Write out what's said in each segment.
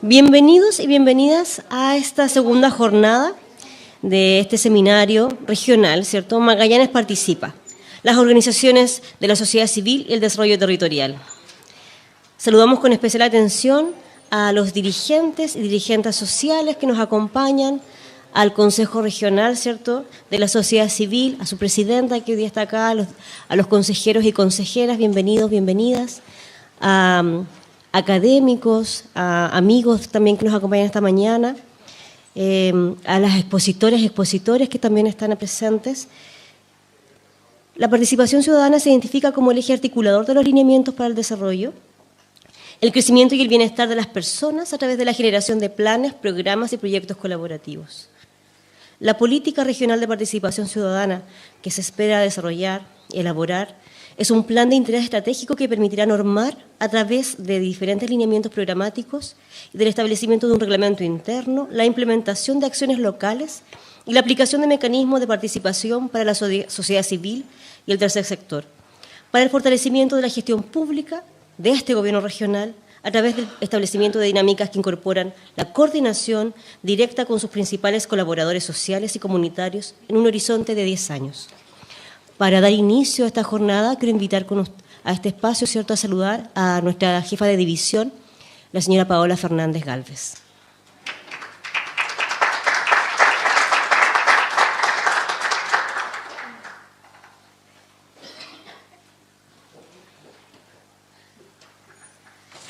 Bienvenidos y bienvenidas a esta segunda jornada de este seminario regional, ¿cierto? Magallanes Participa, las organizaciones de la sociedad civil y el desarrollo territorial. Saludamos con especial atención a los dirigentes y dirigentes sociales que nos acompañan, al Consejo Regional, ¿cierto?, de la sociedad civil, a su presidenta que hoy día está acá, a los consejeros y consejeras, bienvenidos, bienvenidas, a académicos, a amigos también que nos acompañan esta mañana, a las expositoras y expositores que también están presentes. La participación ciudadana se identifica como el eje articulador de los lineamientos para el desarrollo, el crecimiento y el bienestar de las personas a través de la generación de planes, programas y proyectos colaborativos. La política regional de participación ciudadana que se espera desarrollar y elaborar es un plan de interés estratégico que permitirá normar a través de diferentes lineamientos programáticos y del establecimiento de un reglamento interno, la implementación de acciones locales y la aplicación de mecanismos de participación para la sociedad civil y el tercer sector, para el fortalecimiento de la gestión pública de este gobierno regional a través del establecimiento de dinámicas que incorporan la coordinación directa con sus principales colaboradores sociales y comunitarios en un horizonte de 10 años. Para dar inicio a esta jornada, quiero invitar a este espacio, ¿cierto?, a saludar a nuestra jefa de división, la señora Paola Fernández Gálvez.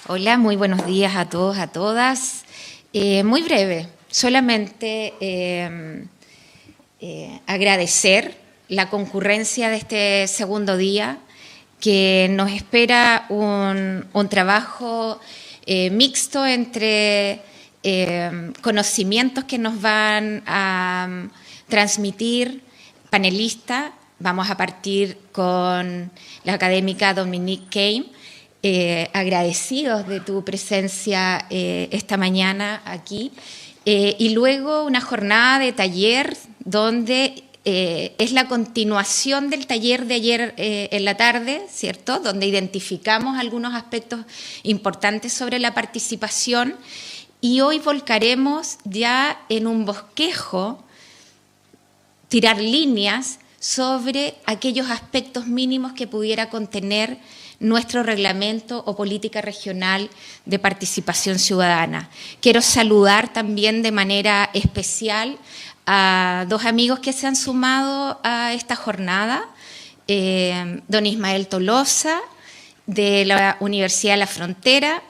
Hola, muy buenos días a todos, a todas. Muy breve, solamente agradecer la concurrencia de este segundo día, que nos espera un trabajo mixto entre conocimientos que nos van a transmitir panelistas. Vamos a partir con la académica Dominique Keim, agradecidos de tu presencia esta mañana aquí, y luego una jornada de taller donde es la continuación del taller de ayer en la tarde, ¿cierto?, donde identificamos algunos aspectos importantes sobre la participación, y hoy volcaremos ya en un bosquejo, tirar líneas sobre aquellos aspectos mínimos que pudiera contener nuestro reglamento o política regional de participación ciudadana. Quiero saludar también de manera especial a dos amigos que se han sumado a esta jornada, don Ismael Tolosa, de la Universidad de la Frontera,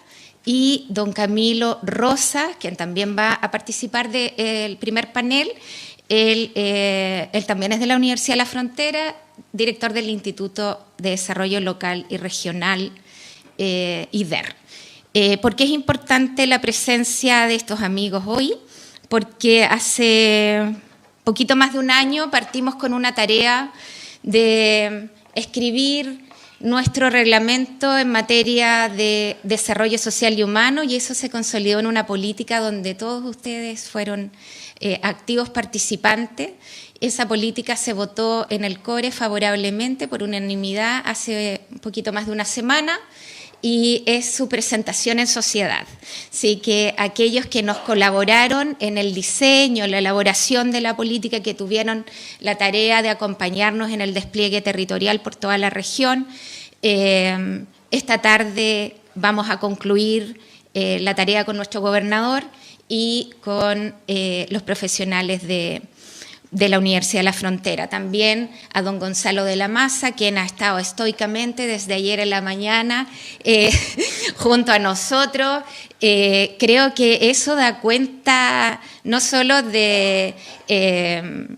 y don Camilo Rosa, quien también va a participar del primer panel. Él también es de la Universidad de la Frontera, director del Instituto de Desarrollo Local y Regional, IDER. ¿Por qué es importante la presencia de estos amigos hoy? Porque hace poquito más de un año partimos con una tarea de escribir nuestro reglamento en materia de desarrollo social y humano, y eso se consolidó en una política donde todos ustedes fueron activos participantes. Esa política se votó en el CORE favorablemente por unanimidad hace un poquito más de una semana, y es su presentación en sociedad. Así que aquellos que nos colaboraron en el diseño, la elaboración de la política, que tuvieron la tarea de acompañarnos en el despliegue territorial por toda la región, esta tarde vamos a concluir la tarea con nuestro gobernador y con los profesionales de la Universidad de la Frontera. También a don Gonzalo de la Maza, quien ha estado estoicamente desde ayer en la mañana junto a nosotros. Creo que eso da cuenta no solo de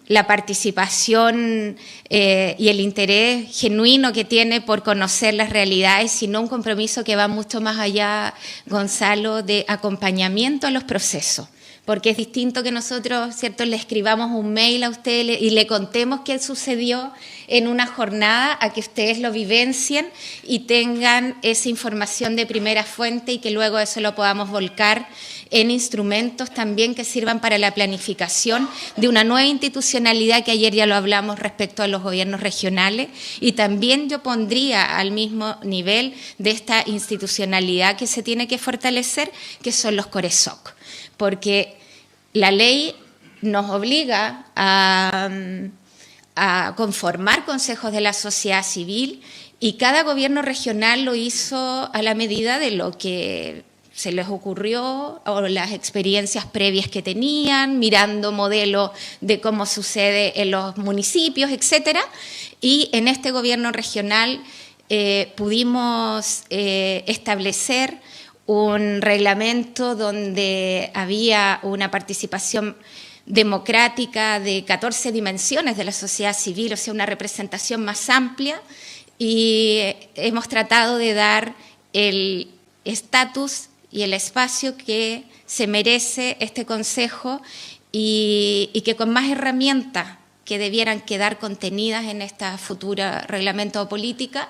la participación y el interés genuino que tiene por conocer las realidades, sino un compromiso que va mucho más allá, Gonzalo, de acompañamiento a los procesos. Porque es distinto que nosotros, ¿cierto?, le escribamos un mail a ustedes y le contemos qué sucedió en una jornada, a que ustedes lo vivencien y tengan esa información de primera fuente, y que luego eso lo podamos podamos volcar en instrumentos también que sirvan para la planificación de una nueva institucionalidad, que ayer ya lo hablamos respecto a los gobiernos regionales, y también yo pondría al mismo nivel de esta institucionalidad que se tiene que fortalecer, que son los CORESOC, porque la ley nos obliga a conformar consejos de la sociedad civil, y cada gobierno regional lo hizo a la medida de lo que se les ocurrió o las experiencias previas que tenían, mirando modelos de cómo sucede en los municipios, etcétera. Y en este gobierno regional pudimos establecer un reglamento donde había una participación democrática de 14 dimensiones de la sociedad civil, o sea, una representación más amplia, y hemos tratado de dar el estatus y el espacio que se merece este Consejo, y que con más herramientas que debieran quedar contenidas en esta futura reglamento o política,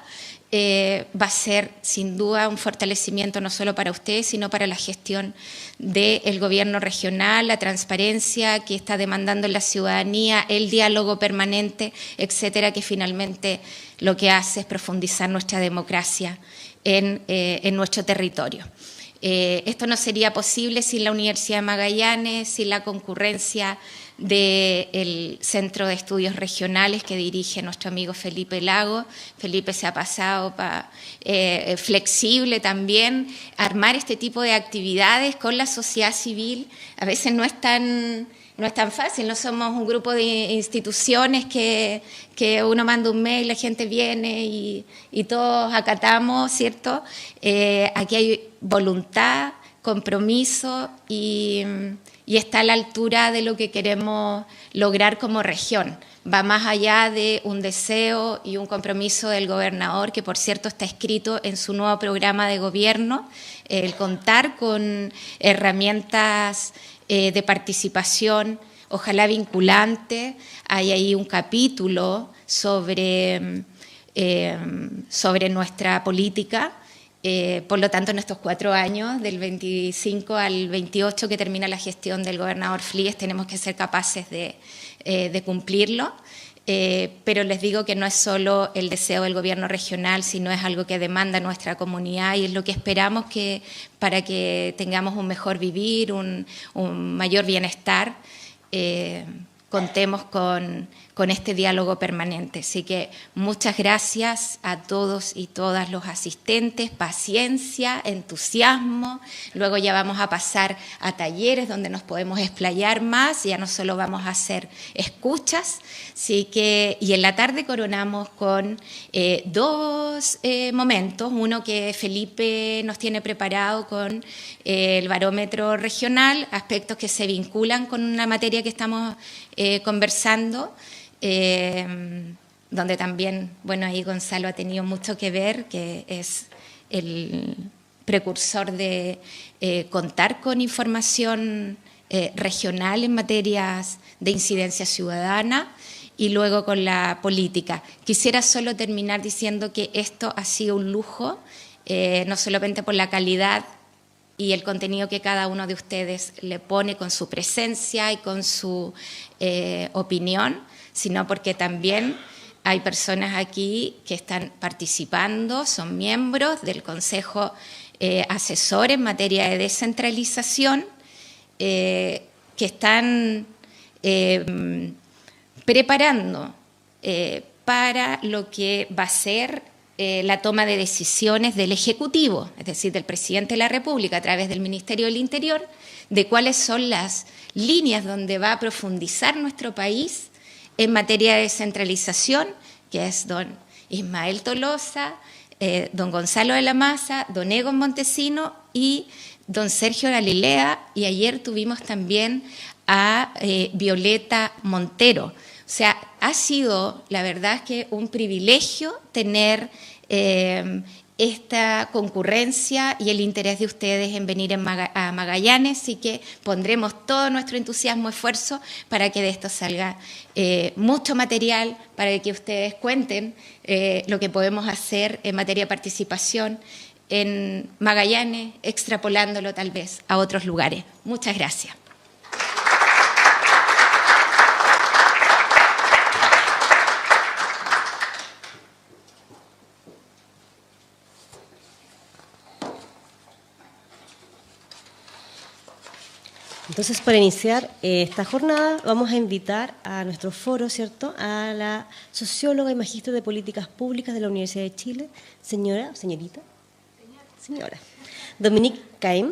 va a ser sin duda un fortalecimiento no solo para ustedes, sino para la gestión del gobierno regional, la transparencia que está demandando la ciudadanía, el diálogo permanente, etcétera, que finalmente lo que hace es profundizar nuestra democracia en nuestro territorio. Esto no sería posible sin la Universidad de Magallanes, sin la concurrencia del Centro de Estudios Regionales que dirige nuestro amigo Felipe Lago. Felipe se ha pasado flexible también, armar este tipo de actividades con la sociedad civil. A veces no es tan fácil, no somos un grupo de instituciones que uno manda un mail, la gente viene y todos acatamos, ¿cierto? Aquí hay voluntad, compromiso y está a la altura de lo que queremos lograr como región. Va más allá de un deseo y un compromiso del gobernador, que por cierto está escrito en su nuevo programa de gobierno, el contar con herramientas de participación, ojalá vinculante. Hay ahí un capítulo sobre nuestra política. Por lo tanto, en estos 4 años, del 25 al 28 que termina la gestión del gobernador Flies, tenemos que ser capaces de cumplirlo. Pero les digo que no es solo el deseo del gobierno regional, sino es algo que demanda nuestra comunidad, y es lo que esperamos para que tengamos un mejor vivir, un mayor bienestar. Contemos con este diálogo permanente. Así que muchas gracias a todos y todas los asistentes, paciencia, entusiasmo. Luego ya vamos a pasar a talleres donde nos podemos explayar más, ya no solo vamos a hacer escuchas. Así que, y en la tarde coronamos con 2 momentos, uno que Felipe nos tiene preparado con el barómetro regional, aspectos que se vinculan con una materia que estamos conversando, donde también, bueno, ahí Gonzalo ha tenido mucho que ver, que es el precursor de contar con información regional en materias de incidencia ciudadana, y luego con la política. Quisiera solo terminar diciendo que esto ha sido un lujo, no solamente por la calidad y el contenido que cada uno de ustedes le pone con su presencia y con su opinión, sino porque también hay personas aquí que están participando, son miembros del Consejo Asesor en materia de descentralización, que están preparando para lo que va a ser la toma de decisiones del Ejecutivo, es decir, del Presidente de la República a través del Ministerio del Interior, de cuáles son las líneas donde va a profundizar nuestro país en materia de descentralización, que es don Ismael Tolosa, don Gonzalo de la Maza, don Egon Montesino y don Sergio Galilea, y ayer tuvimos también a Violeta Montero. O sea, ha sido, la verdad es que un privilegio tener esta concurrencia y el interés de ustedes en venir a Magallanes, así que pondremos todo nuestro entusiasmo, esfuerzo para que de esto salga mucho material, para que ustedes cuenten lo que podemos hacer en materia de participación en Magallanes, extrapolándolo tal vez a otros lugares. Muchas gracias. Entonces, para iniciar esta jornada, vamos a invitar a nuestro foro, ¿cierto?, a la socióloga y magíster de Políticas Públicas de la Universidad de Chile, señora Dominique Caim,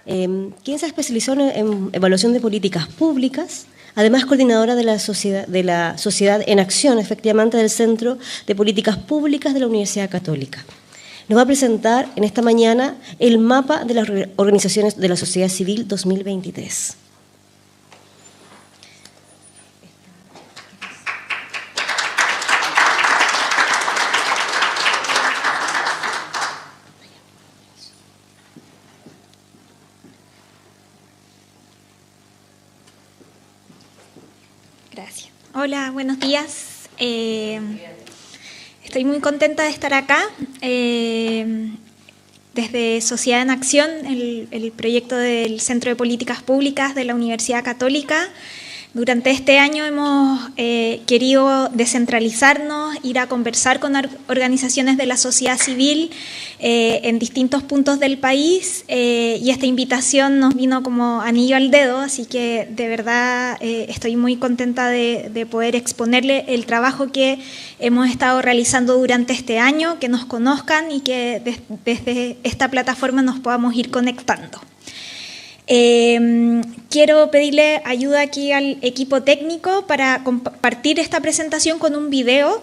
quien se especializó en evaluación de políticas públicas, además coordinadora de la Sociedad en Acción, efectivamente, del Centro de Políticas Públicas de la Universidad Católica. Nos va a presentar en esta mañana el mapa de las organizaciones de la sociedad civil 2023. Gracias. Hola, buenos días. Estoy muy contenta de estar acá. Desde Sociedad en Acción, el proyecto del Centro de Políticas Públicas de la Universidad Católica. Durante este año hemos querido descentralizarnos, ir a conversar con organizaciones de la sociedad civil en distintos puntos del país, y esta invitación nos vino como anillo al dedo, así que de verdad estoy muy contenta de poder exponerle el trabajo que hemos estado realizando durante este año, que nos conozcan y que desde esta plataforma nos podamos ir conectando. Quiero pedirle ayuda aquí al equipo técnico para compartir esta presentación con un video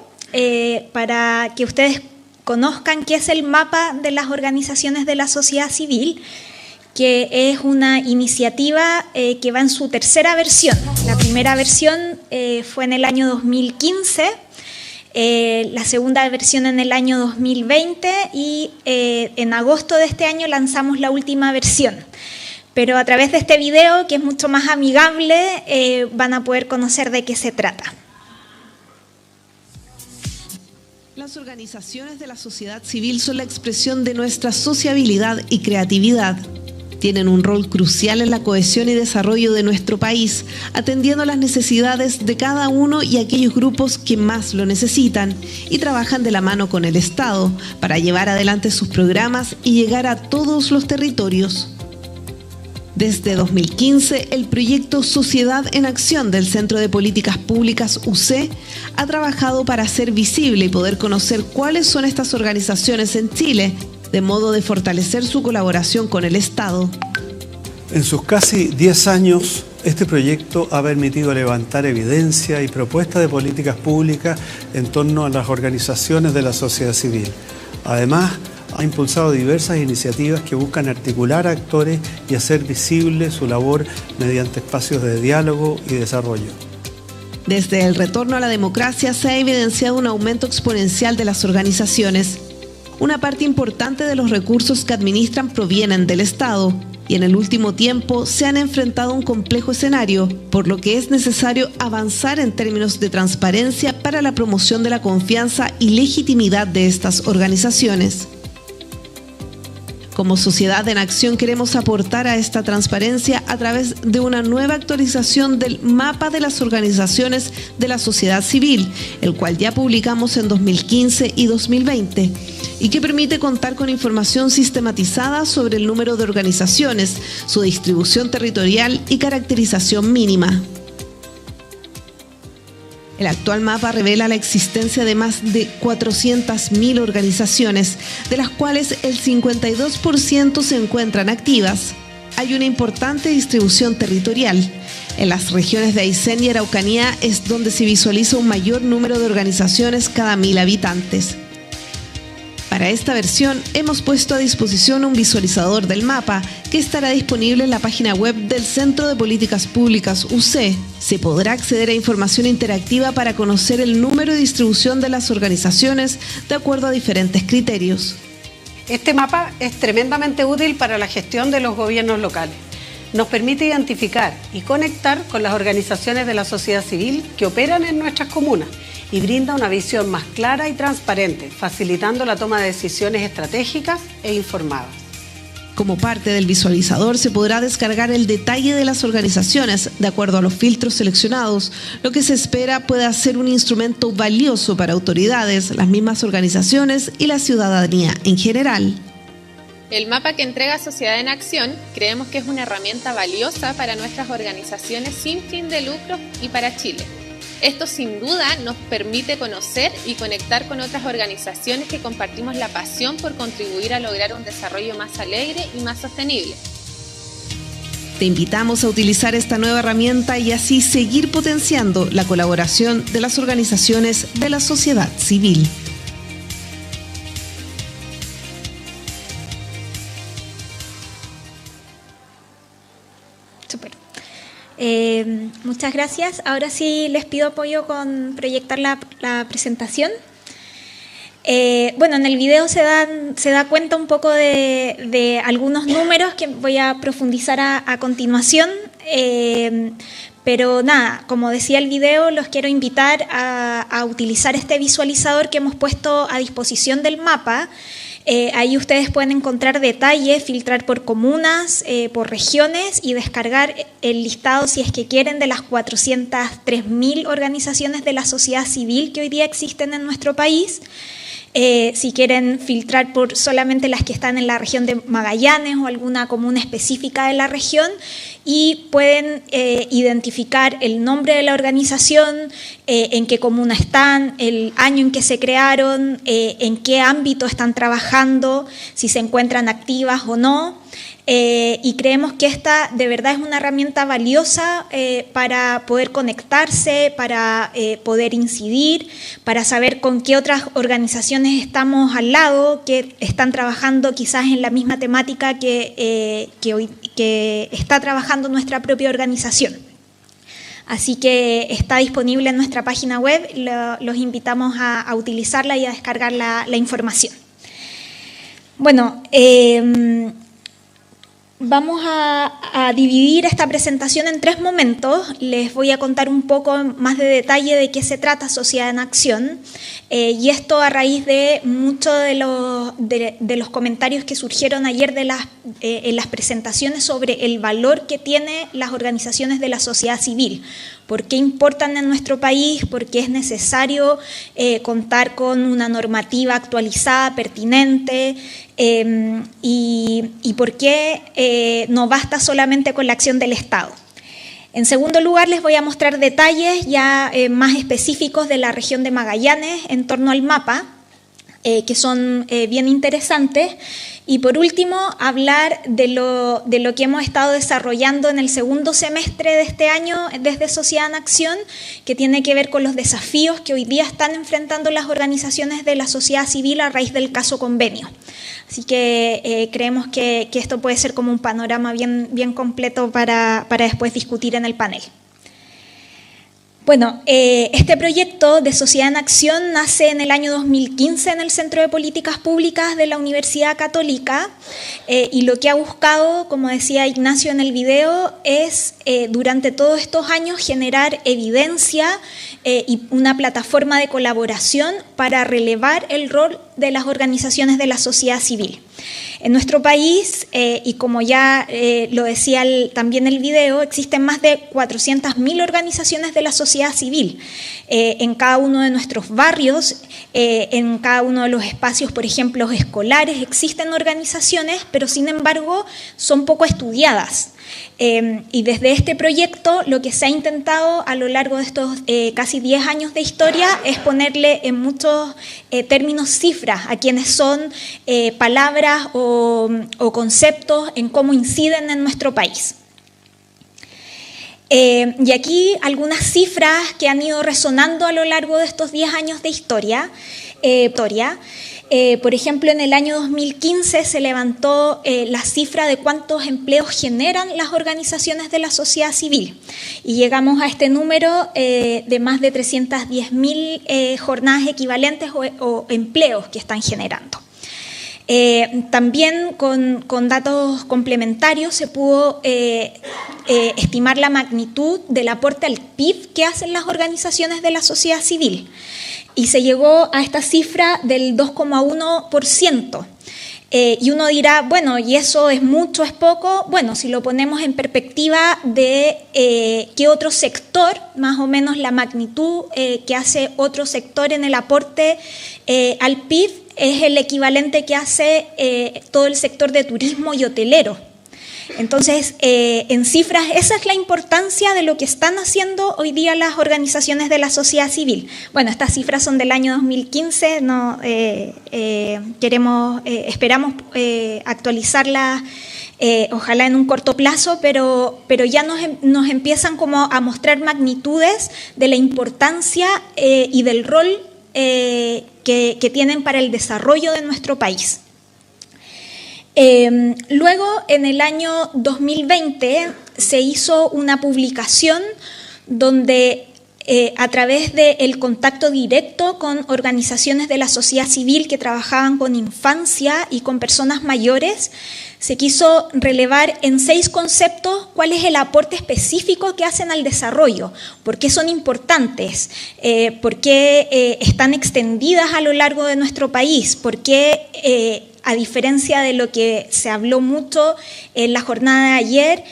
para que ustedes conozcan qué es el mapa de las organizaciones de la sociedad civil, que es una iniciativa que va en su tercera versión. La primera versión fue en el año 2015, la segunda versión en el año 2020 y en agosto de este año lanzamos la última versión. Pero a través de este video, que es mucho más amigable, van a poder conocer de qué se trata. Las organizaciones de la sociedad civil son la expresión de nuestra sociabilidad y creatividad. Tienen un rol crucial en la cohesión y desarrollo de nuestro país, atendiendo las necesidades de cada uno y aquellos grupos que más lo necesitan, y trabajan de la mano con el Estado para llevar adelante sus programas y llegar a todos los territorios. Desde 2015, el proyecto Sociedad en Acción del Centro de Políticas Públicas UC ha trabajado para hacer visible y poder conocer cuáles son estas organizaciones en Chile, de modo de fortalecer su colaboración con el Estado. En sus casi 10 años, este proyecto ha permitido levantar evidencia y propuestas de políticas públicas en torno a las organizaciones de la sociedad civil. Además, ha impulsado diversas iniciativas que buscan articular a actores y hacer visible su labor mediante espacios de diálogo y desarrollo. Desde el retorno a la democracia se ha evidenciado un aumento exponencial de las organizaciones. Una parte importante de los recursos que administran provienen del Estado y en el último tiempo se han enfrentado a un complejo escenario, por lo que es necesario avanzar en términos de transparencia para la promoción de la confianza y legitimidad de estas organizaciones. Como Sociedad en Acción queremos aportar a esta transparencia a través de una nueva actualización del mapa de las organizaciones de la sociedad civil, el cual ya publicamos en 2015 y 2020, y que permite contar con información sistematizada sobre el número de organizaciones, su distribución territorial y caracterización mínima. El actual mapa revela la existencia de más de 400.000 organizaciones, de las cuales el 52% se encuentran activas. Hay una importante distribución territorial. En las regiones de Aysén y Araucanía es donde se visualiza un mayor número de organizaciones cada 1.000 habitantes. Para esta versión hemos puesto a disposición un visualizador del mapa que estará disponible en la página web del Centro de Políticas Públicas UC. Se podrá acceder a información interactiva para conocer el número y distribución de las organizaciones de acuerdo a diferentes criterios. Este mapa es tremendamente útil para la gestión de los gobiernos locales. Nos permite identificar y conectar con las organizaciones de la sociedad civil que operan en nuestras comunas y brinda una visión más clara y transparente, facilitando la toma de decisiones estratégicas e informadas. Como parte del visualizador se podrá descargar el detalle de las organizaciones de acuerdo a los filtros seleccionados, lo que se espera pueda ser un instrumento valioso para autoridades, las mismas organizaciones y la ciudadanía en general. El mapa que entrega Sociedad en Acción creemos que es una herramienta valiosa para nuestras organizaciones sin fin de lucro y para Chile. Esto sin duda nos permite conocer y conectar con otras organizaciones que compartimos la pasión por contribuir a lograr un desarrollo más alegre y más sostenible. Te invitamos a utilizar esta nueva herramienta y así seguir potenciando la colaboración de las organizaciones de la sociedad civil. Súper. Muchas gracias. Ahora sí les pido apoyo con proyectar la presentación. Bueno, en el video se da cuenta un poco de algunos números que voy a profundizar a continuación. Pero nada, como decía el video, los quiero invitar a utilizar este visualizador que hemos puesto a disposición del mapa. Ahí ustedes pueden encontrar detalles, filtrar por comunas, por regiones y descargar el listado, si es que quieren, de las 403.000 organizaciones de la sociedad civil que hoy día existen en nuestro país. Si quieren filtrar por solamente las que están en la región de Magallanes o alguna comuna específica de la región, y pueden identificar el nombre de la organización, en qué comuna están, el año en que se crearon, en qué ámbito están trabajando, si se encuentran activas o no. Y creemos que esta de verdad es una herramienta valiosa para poder conectarse, para poder incidir, para saber con qué otras organizaciones estamos al lado, que están trabajando quizás en la misma temática que está trabajando nuestra propia organización. Así que está disponible en nuestra página web, los invitamos a utilizarla y a descargar la información. Bueno, vamos a dividir esta presentación en 3 momentos. Les voy a contar un poco más de detalle de qué se trata Sociedad en Acción, y esto a raíz de muchos de los comentarios que surgieron ayer en las presentaciones sobre el valor que tienen las organizaciones de la sociedad civil. ¿Por qué importan en nuestro país? ¿Por qué es necesario contar con una normativa actualizada, pertinente? Y por qué no basta solamente con la acción del Estado. En segundo lugar, les voy a mostrar detalles ya más específicos de la región de Magallanes en torno al mapa, que son bien interesantes. Y por último, hablar de lo que hemos estado desarrollando en el segundo semestre de este año desde Sociedad en Acción, que tiene que ver con los desafíos que hoy día están enfrentando las organizaciones de la sociedad civil a raíz del caso Convenio. Así que creemos que esto puede ser como un panorama bien completo para después discutir en el panel. Bueno, este proyecto de Sociedad en Acción nace en el año 2015 en el Centro de Políticas Públicas de la Universidad Católica, y lo que ha buscado, como decía Ignacio en el video, es durante todos estos años generar evidencia y una plataforma de colaboración para relevar el rol de las organizaciones de la sociedad civil. En nuestro país, y como ya lo decía también el video, existen más de 400.000 organizaciones de la sociedad civil. En cada uno de nuestros barrios, en cada uno de los espacios, por ejemplo, escolares, existen organizaciones, pero sin embargo son poco estudiadas. Y desde este proyecto lo que se ha intentado a lo largo de estos casi 10 años de historia es ponerle en muchos términos cifras a quienes son palabras o conceptos en cómo inciden en nuestro país. Y aquí algunas cifras que han ido resonando a lo largo de estos 10 años de historia. Por ejemplo, en el año 2015 se levantó la cifra de cuántos empleos generan las organizaciones de la sociedad civil y llegamos a este número de más de 310.000 jornadas equivalentes o empleos que están generando. También con datos complementarios se pudo estimar la magnitud del aporte al PIB que hacen las organizaciones de la sociedad civil y se llegó a esta cifra del 2,1%. Y uno dirá, bueno, ¿y eso es mucho, es poco? Bueno, si lo ponemos en perspectiva de qué otro sector, más o menos la magnitud que hace otro sector en el aporte al PIB es el equivalente que hace todo el sector de turismo y hotelero. Entonces, en cifras, esa es la importancia de lo que están haciendo hoy día las organizaciones de la sociedad civil. Bueno, estas cifras son del año 2015, no, esperamos actualizarlas, ojalá en un corto plazo, pero ya nos empiezan como a mostrar magnitudes de la importancia y del rol que tienen para el desarrollo de nuestro país. Luego, en el año 2020, se hizo una publicación donde a través del contacto directo con organizaciones de la sociedad civil que trabajaban con infancia y con personas mayores, se quiso relevar en 6 conceptos cuál es el aporte específico que hacen al desarrollo, por qué son importantes, por qué están extendidas a lo largo de nuestro país, por qué a diferencia de lo que se habló mucho en la jornada de ayer,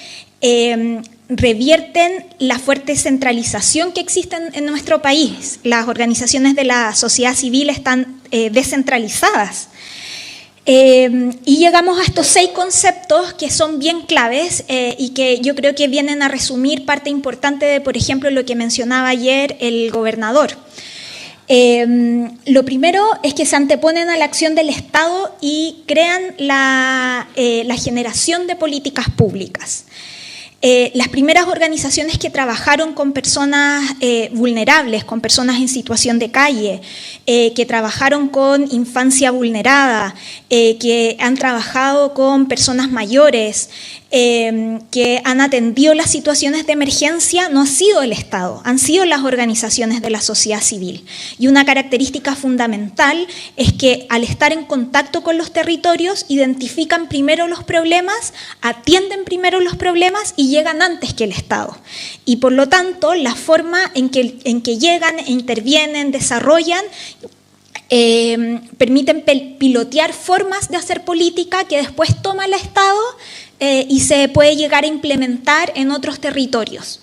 revierten la fuerte centralización que existe en nuestro país. Las organizaciones de la sociedad civil están descentralizadas. Y llegamos a estos 6 conceptos que son bien claves y que yo creo que vienen a resumir parte importante de, por ejemplo, lo que mencionaba ayer el gobernador. Lo primero es que se anteponen a la acción del Estado y crean la generación de políticas públicas. Las primeras organizaciones que trabajaron con personas vulnerables, con personas en situación de calle, que trabajaron con infancia vulnerada, que han trabajado con personas mayores, que han atendido las situaciones de emergencia, no ha sido el Estado, han sido las organizaciones de la sociedad civil. Y una característica fundamental es que al estar en contacto con los territorios, identifican primero los problemas, atienden primero los problemas y llegan antes que el Estado. Y por lo tanto, la forma en que llegan, intervienen, desarrollan, permiten pilotear formas de hacer política que después toma el Estado y se puede llegar a implementar en otros territorios.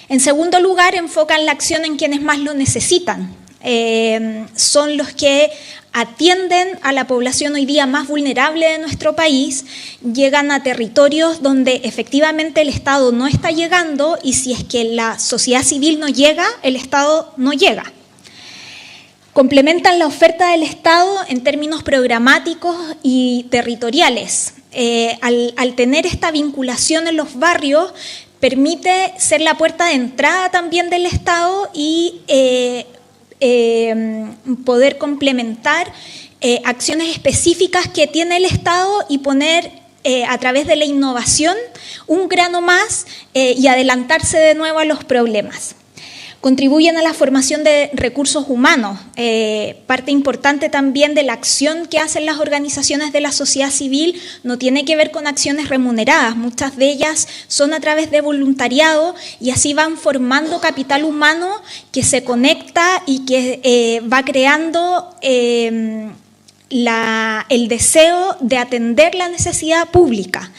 En segundo lugar, enfocan la acción en quienes más lo necesitan. Son los que atienden a la población hoy día más vulnerable de nuestro país, llegan a territorios donde efectivamente el Estado no está llegando y si es que la sociedad civil no llega, el Estado no llega. Complementan la oferta del Estado en términos programáticos y territoriales. Al tener esta vinculación en los barrios, permite ser la puerta de entrada también del Estado y poder complementar acciones específicas que tiene el Estado y poner a través de la innovación un grano más y adelantarse de nuevo a los problemas. Contribuyen a la formación de recursos humanos, parte importante también de la acción que hacen las organizaciones de la sociedad civil no tiene que ver con acciones remuneradas, muchas de ellas son a través de voluntariado y así van formando capital humano que se conecta y que va creando el deseo de atender la necesidad pública.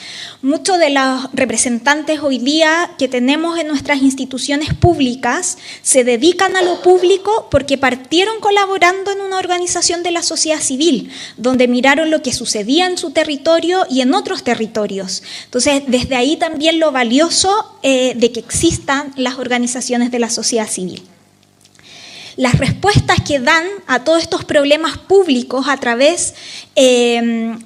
Muchos de los representantes hoy día que tenemos en nuestras instituciones públicas se dedican a lo público porque partieron colaborando en una organización de la sociedad civil, donde miraron lo que sucedía en su territorio y en otros territorios. Entonces, desde ahí también lo valioso de que existan las organizaciones de la sociedad civil. Las respuestas que dan a todos estos problemas públicos a través de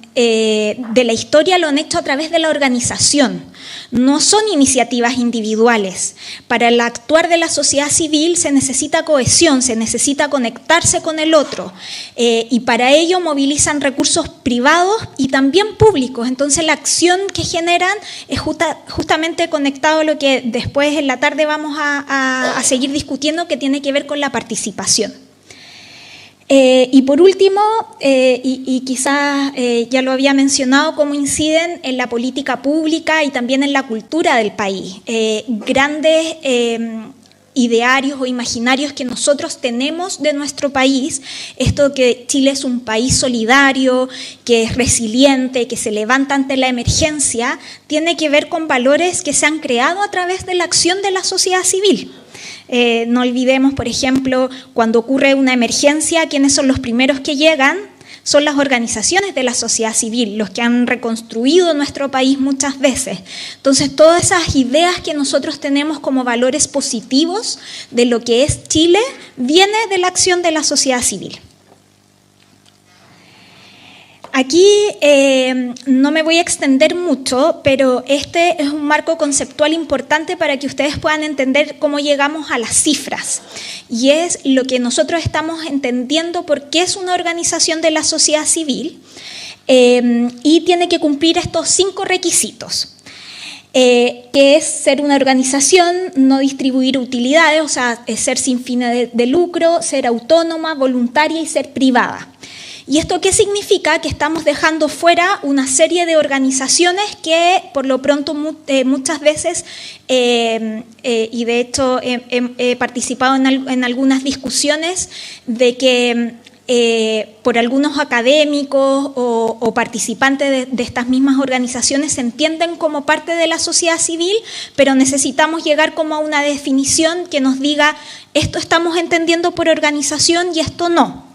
la historia lo han hecho a través de la organización. No son iniciativas individuales. Para el actuar de la sociedad civil se necesita cohesión, se necesita conectarse con el otro y para ello movilizan recursos privados y también públicos. Entonces la acción que generan es justamente conectado a lo que después en la tarde vamos a seguir discutiendo, que tiene que ver con la participación. Y por último, y quizás ya lo había mencionado, cómo inciden en la política pública y también en la cultura del país. Grandes idearios o imaginarios que nosotros tenemos de nuestro país, esto que Chile es un país solidario, que es resiliente, que se levanta ante la emergencia, tiene que ver con valores que se han creado a través de la acción de la sociedad civil. No olvidemos, por ejemplo, cuando ocurre una emergencia, ¿quiénes son los primeros que llegan? Son las organizaciones de la sociedad civil, los que han reconstruido nuestro país muchas veces. Entonces, todas esas ideas que nosotros tenemos como valores positivos de lo que es Chile, viene de la acción de la sociedad civil. Aquí no me voy a extender mucho, pero este es un marco conceptual importante para que ustedes puedan entender cómo llegamos a las cifras. Y es lo que nosotros estamos entendiendo por qué es una organización de la sociedad civil y tiene que cumplir estos 5 requisitos. Que es ser una organización, no distribuir utilidades, o sea, es ser sin fines de lucro, ser autónoma, voluntaria y ser privada. ¿Y esto qué significa? Que estamos dejando fuera una serie de organizaciones que por lo pronto muchas veces, y de hecho he participado en algunas discusiones de que por algunos académicos o participantes de estas mismas organizaciones se entienden como parte de la sociedad civil, pero necesitamos llegar como a una definición que nos diga esto estamos entendiendo por organización y esto no.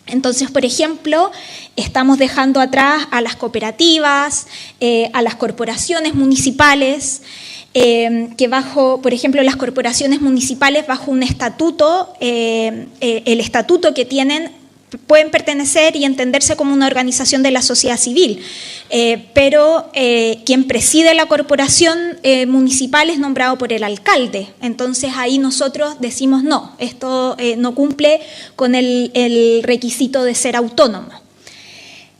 Entonces, por ejemplo, estamos dejando atrás a las cooperativas, a las corporaciones municipales, que por ejemplo, las corporaciones municipales bajo un estatuto, el estatuto que tienen, pueden pertenecer y entenderse como una organización de la sociedad civil, pero quien preside la corporación municipal es nombrado por el alcalde. Entonces ahí nosotros decimos no, esto no cumple con el requisito de ser autónomo.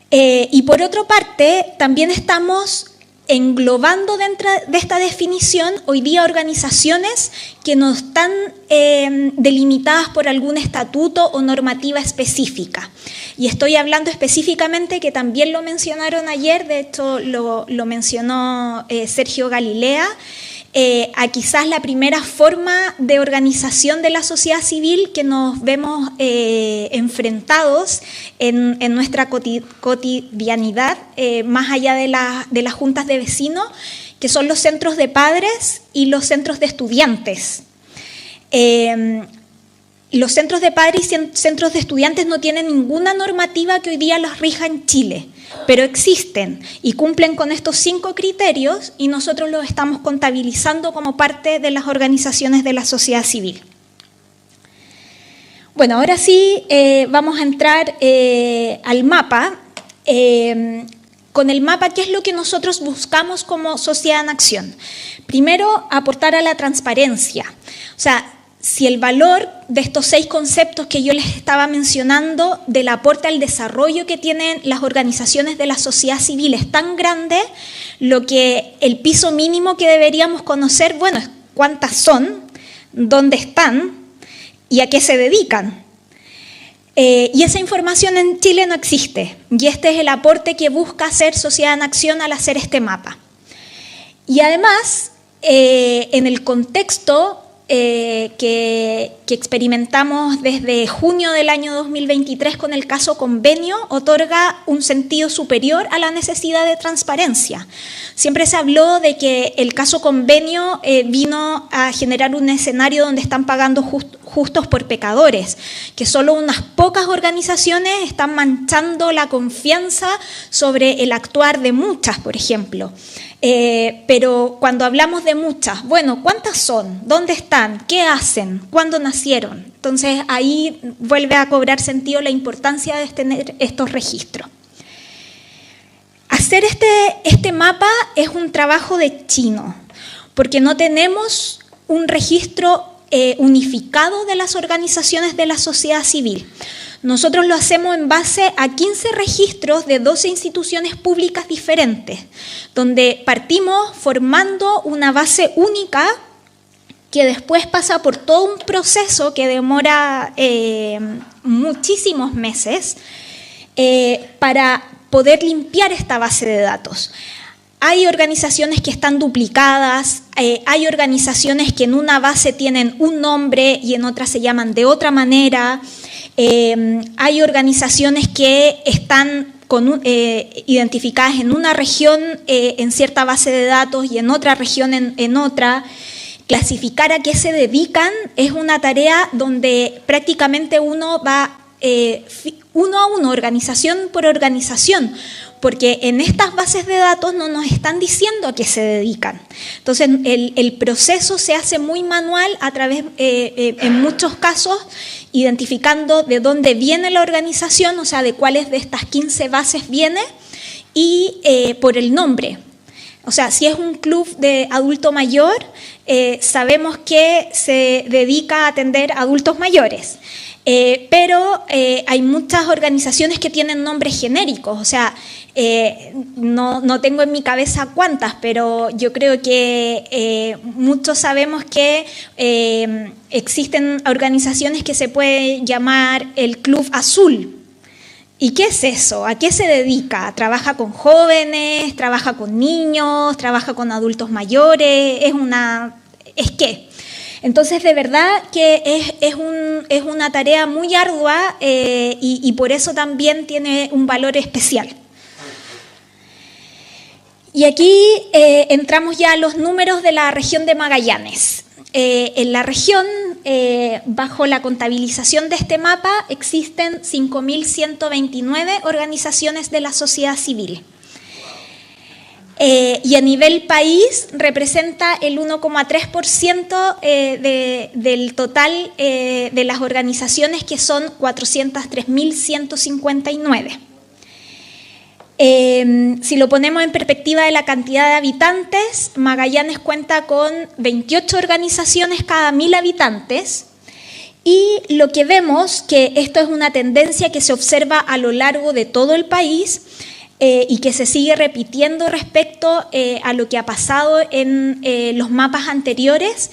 Y por otra parte, también estamos englobando dentro de esta definición hoy día organizaciones que no están delimitadas por algún estatuto o normativa específica. Y estoy hablando específicamente, que también lo mencionaron ayer, de hecho lo mencionó Sergio Galilea, a quizás la primera forma de organización de la sociedad civil que nos vemos enfrentados en nuestra cotidianidad, más allá de las juntas de vecinos, que son los centros de padres y los centros de estudiantes. Los centros de padres y centros de estudiantes no tienen ninguna normativa que hoy día los rija en Chile, pero existen y cumplen con estos 5 criterios y nosotros los estamos contabilizando como parte de las organizaciones de la sociedad civil. Bueno, ahora sí vamos a entrar al mapa. Con el mapa, ¿qué es lo que nosotros buscamos como sociedad en acción? Primero, aportar a la transparencia. O sea, si el valor de estos 6 conceptos que yo les estaba mencionando, del aporte al desarrollo que tienen las organizaciones de la sociedad civil es tan grande, el piso mínimo que deberíamos conocer, bueno, es cuántas son, dónde están y a qué se dedican. Y esa información en Chile no existe, y este es el aporte que busca hacer Sociedad en Acción al hacer este mapa. Y además, en el contexto que experimentamos desde junio del año 2023 con el caso Convenio, otorga un sentido superior a la necesidad de transparencia. Siempre se habló de que el caso Convenio vino a generar un escenario donde están pagando justos por pecadores, que solo unas pocas organizaciones están manchando la confianza sobre el actuar de muchas, por ejemplo. Pero cuando hablamos de muchas, bueno, ¿cuántas son? ¿Dónde están? ¿Qué hacen? ¿Cuándo nacieron? Entonces ahí vuelve a cobrar sentido la importancia de tener estos registros. Hacer este mapa es un trabajo de chino, porque no tenemos un registro unificado de las organizaciones de la sociedad civil. Nosotros lo hacemos en base a 15 registros de 12 instituciones públicas diferentes, donde partimos formando una base única que después pasa por todo un proceso que demora muchísimos meses para poder limpiar esta base de datos. Hay organizaciones que están duplicadas, hay organizaciones que en una base tienen un nombre y en otra se llaman de otra manera, hay organizaciones que están identificadas en una región en cierta base de datos y en otra región en otra. Clasificar a qué se dedican es una tarea donde prácticamente uno va uno a uno, organización por organización, porque en estas bases de datos no nos están diciendo a qué se dedican. Entonces, el proceso se hace muy manual a través, en muchos casos, identificando de dónde viene la organización, o sea, de cuáles de estas 15 bases viene, y por el nombre. O sea, si es un club de adulto mayor, sabemos que se dedica a atender adultos mayores. Pero hay muchas organizaciones que tienen nombres genéricos, o sea, no tengo en mi cabeza cuántas, pero yo creo que muchos sabemos que existen organizaciones que se puede llamar el Club Azul. ¿Y qué es eso? ¿A qué se dedica? ¿Trabaja con jóvenes? ¿Trabaja con niños? ¿Trabaja con adultos mayores? ¿Es qué? Entonces, de verdad que es una tarea muy ardua y por eso también tiene un valor especial. Y aquí entramos ya a los números de la región de Magallanes. En la región, bajo la contabilización de este mapa, existen 5.129 organizaciones de la sociedad civil. Y a nivel país representa el 1,3% del total de las organizaciones, que son 403.159. Si lo ponemos en perspectiva de la cantidad de habitantes, Magallanes cuenta con 28 organizaciones cada 1.000 habitantes. Y lo que vemos, que esto es una tendencia que se observa a lo largo de todo el país, y que se sigue repitiendo respecto a lo que ha pasado en los mapas anteriores,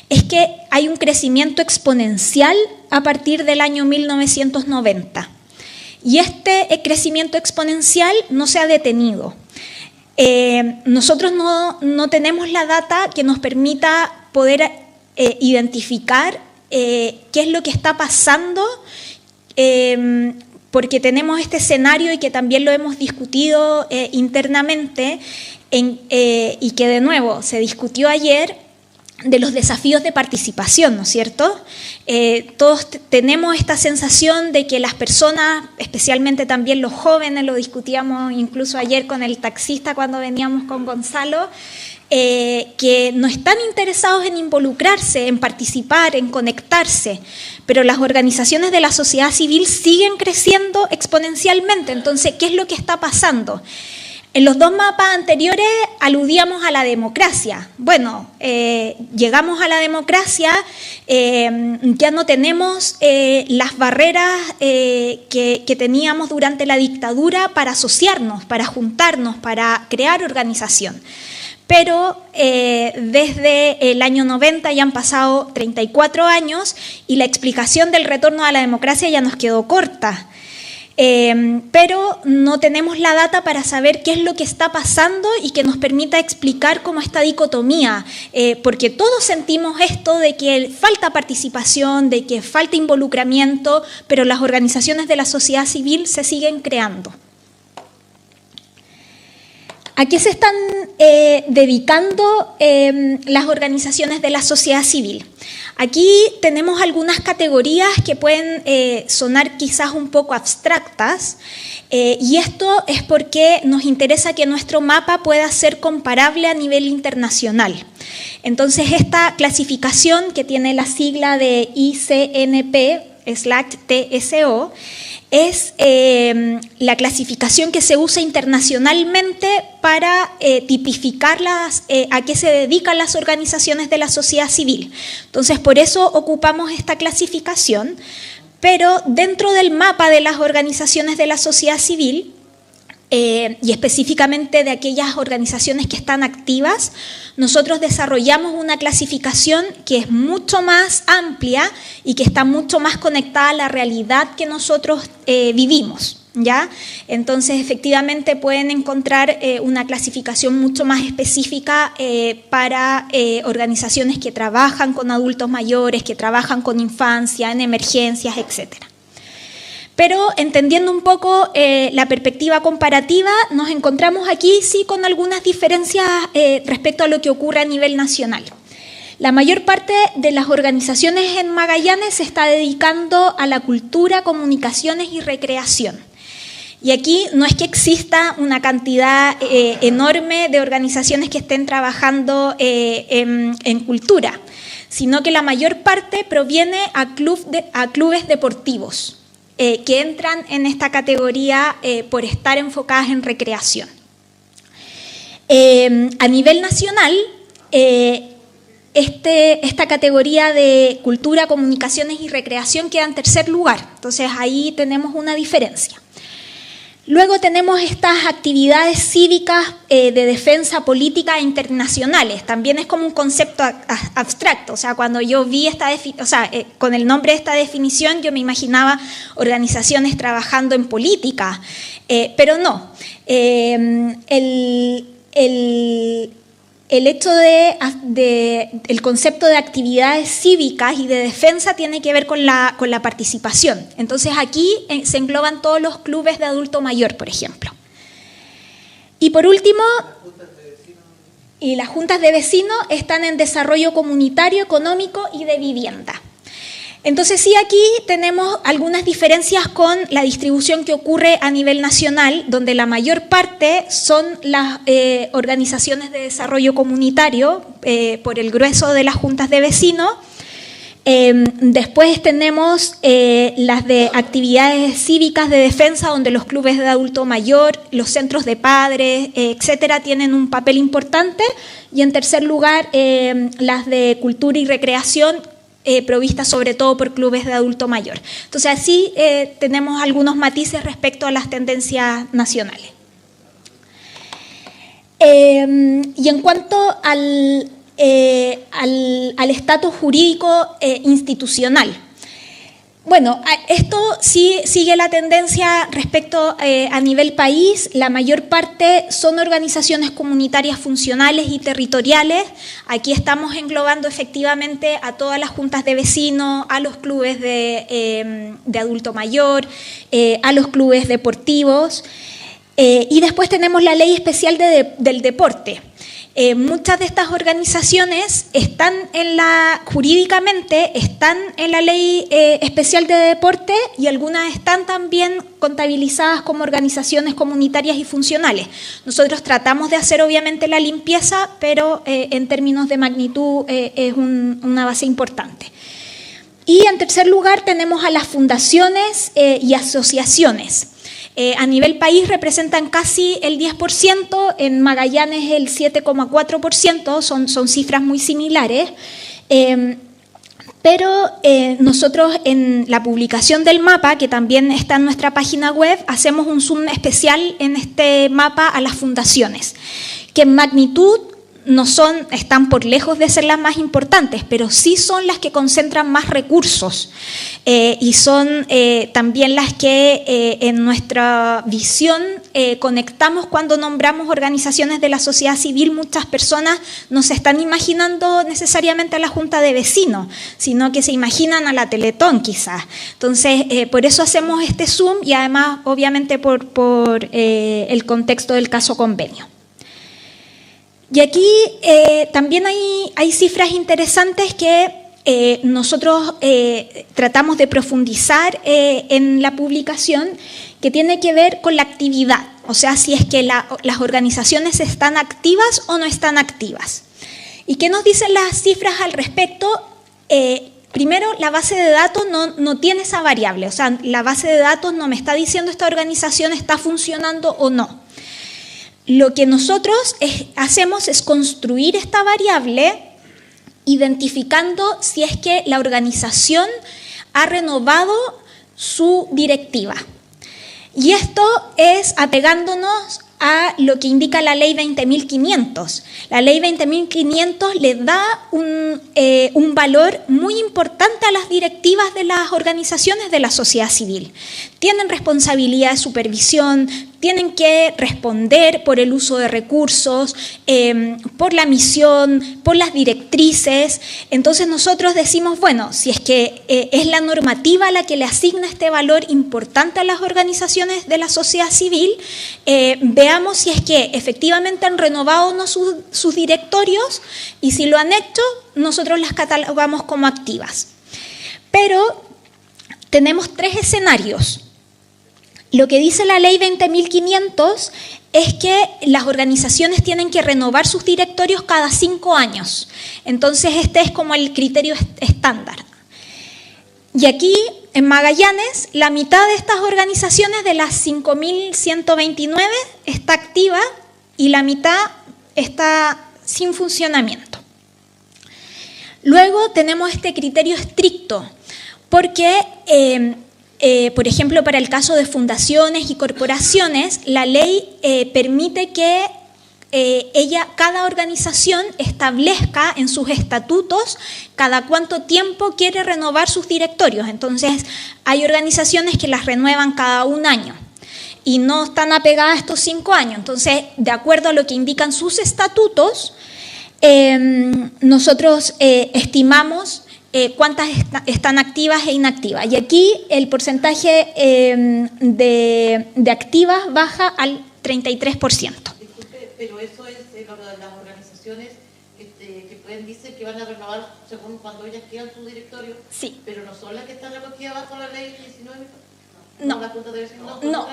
es que hay un crecimiento exponencial a partir del año 1990. Y este crecimiento exponencial no se ha detenido. Nosotros no tenemos la data que nos permita poder identificar qué es lo que está pasando, porque tenemos este escenario y que también lo hemos discutido internamente y que de nuevo se discutió ayer, de los desafíos de participación, ¿no es cierto? Todos tenemos esta sensación de que las personas, especialmente también los jóvenes, lo discutíamos incluso ayer con el taxista cuando veníamos con Gonzalo, que no están interesados en involucrarse, en participar, en conectarse, pero las organizaciones de la sociedad civil siguen creciendo exponencialmente. Entonces, ¿qué es lo que está pasando? En los dos mapas anteriores aludíamos a la democracia. Bueno, llegamos a la democracia, ya no tenemos las barreras que teníamos durante la dictadura para asociarnos, para juntarnos, para crear organización. Pero desde el año 90 ya han pasado 34 años y la explicación del retorno a la democracia ya nos quedó corta. Pero no tenemos la data para saber qué es lo que está pasando y que nos permita explicar cómo esta dicotomía, porque todos sentimos esto de que falta participación, de que falta involucramiento, pero las organizaciones de la sociedad civil se siguen creando. ¿A qué se están dedicando las organizaciones de la sociedad civil? Aquí tenemos algunas categorías que pueden sonar quizás un poco abstractas, y esto es porque nos interesa que nuestro mapa pueda ser comparable a nivel internacional. Entonces, esta clasificación, que tiene la sigla de ICNP/TSO, es la clasificación que se usa internacionalmente para tipificar a qué se dedican las organizaciones de la sociedad civil. Entonces, por eso ocupamos esta clasificación, pero dentro del mapa de las organizaciones de la sociedad civil y específicamente de aquellas organizaciones que están activas, nosotros desarrollamos una clasificación que es mucho más amplia y que está mucho más conectada a la realidad que nosotros vivimos, ¿ya? Entonces, efectivamente, pueden encontrar una clasificación mucho más específica para organizaciones que trabajan con adultos mayores, que trabajan con infancia, en emergencias, etcétera. Pero entendiendo un poco la perspectiva comparativa, nos encontramos aquí sí con algunas diferencias respecto a lo que ocurre a nivel nacional. La mayor parte de las organizaciones en Magallanes se está dedicando a la cultura, comunicaciones y recreación. Y aquí no es que exista una cantidad enorme de organizaciones que estén trabajando en cultura, sino que la mayor parte proviene a clubes deportivos, que entran en esta categoría por estar enfocadas en recreación. A nivel nacional, esta categoría de cultura, comunicaciones y recreación queda en tercer lugar, entonces ahí tenemos una diferencia. Luego tenemos estas actividades cívicas de defensa política e internacionales. También es como un concepto abstracto. O sea, cuando yo vi con el nombre de esta definición, yo me imaginaba organizaciones trabajando en política, pero no. El hecho el concepto de actividades cívicas y de defensa tiene que ver con la participación. Entonces aquí se engloban todos los clubes de adulto mayor, por ejemplo. Y por último, y las juntas de vecinos están en desarrollo comunitario, económico y de vivienda. Entonces sí, aquí tenemos algunas diferencias con la distribución que ocurre a nivel nacional, donde la mayor parte son las organizaciones de desarrollo comunitario, por el grueso de las juntas de vecinos. Después tenemos las de actividades cívicas de defensa, donde los clubes de adulto mayor, los centros de padres, etcétera, tienen un papel importante. Y en tercer lugar, las de cultura y recreación, provistas sobre todo por clubes de adulto mayor. Entonces así tenemos algunos matices respecto a las tendencias nacionales. Y en cuanto al estatus jurídico institucional, bueno, esto sí sigue la tendencia respecto a nivel país. La mayor parte son organizaciones comunitarias funcionales y territoriales. Aquí estamos englobando efectivamente a todas las juntas de vecinos, a los clubes de adulto mayor, a los clubes deportivos. Y después tenemos la Ley Especial del Deporte. Muchas de estas organizaciones están jurídicamente están en la Ley Especial de Deporte y algunas están también contabilizadas como organizaciones comunitarias y funcionales. Nosotros tratamos de hacer obviamente la limpieza, pero en términos de magnitud es una base importante. Y en tercer lugar tenemos a las fundaciones y asociaciones. A nivel país representan casi el 10%, en Magallanes el 7,4%, son cifras muy similares, pero nosotros en la publicación del mapa, que también está en nuestra página web, hacemos un zoom especial en este mapa a las fundaciones, que en magnitud están por lejos de ser las más importantes, pero sí son las que concentran más recursos y son también las que en nuestra visión conectamos cuando nombramos organizaciones de la sociedad civil. Muchas personas no se están imaginando necesariamente a la Junta de Vecinos, sino que se imaginan a la Teletón quizás. Entonces, por eso hacemos este zoom y además obviamente por el contexto del caso convenio. Y aquí también hay cifras interesantes que nosotros tratamos de profundizar en la publicación, que tiene que ver con la actividad, o sea, si es que las organizaciones están activas o no están activas. ¿Y qué nos dicen las cifras al respecto? Primero, la base de datos no tiene esa variable, o sea, la base de datos no me está diciendo esta organización está funcionando o no. Lo que nosotros hacemos es construir esta variable identificando si es que la organización ha renovado su directiva. Y esto es apegándonos a lo que indica la Ley 20.500. La Ley 20.500 le da un valor muy importante a las directivas de las organizaciones de la sociedad civil. Tienen responsabilidad de supervisión, tienen que responder por el uso de recursos, por la misión, por las directrices. Entonces nosotros decimos, bueno, si es que es la normativa la que le asigna este valor importante a las organizaciones de la sociedad civil, veamos si es que efectivamente han renovado o no sus directorios, y si lo han hecho, nosotros las catalogamos como activas. Pero tenemos 3 escenarios. Lo que dice la Ley 20.500 es que las organizaciones tienen que renovar sus directorios cada 5 años. Entonces este es como el criterio estándar. Y aquí, en Magallanes, la mitad de estas organizaciones, de las 5.129, está activa y la mitad está sin funcionamiento. Luego tenemos este criterio estricto, porque, por ejemplo, para el caso de fundaciones y corporaciones, la ley permite que cada organización establezca en sus estatutos cada cuánto tiempo quiere renovar sus directorios. Entonces, hay organizaciones que las renuevan cada 1 año y no están apegadas a estos 5 años. Entonces, de acuerdo a lo que indican sus estatutos, nosotros estimamos cuántas están activas e inactivas. Y aquí el porcentaje de activas baja al 33%. Pero eso es las organizaciones que pueden decir que van a renovar según cuando ellas quieran su directorio, sí, pero no son las que están recogidas bajo la ley 19. No, la Junta de Vecinos, no.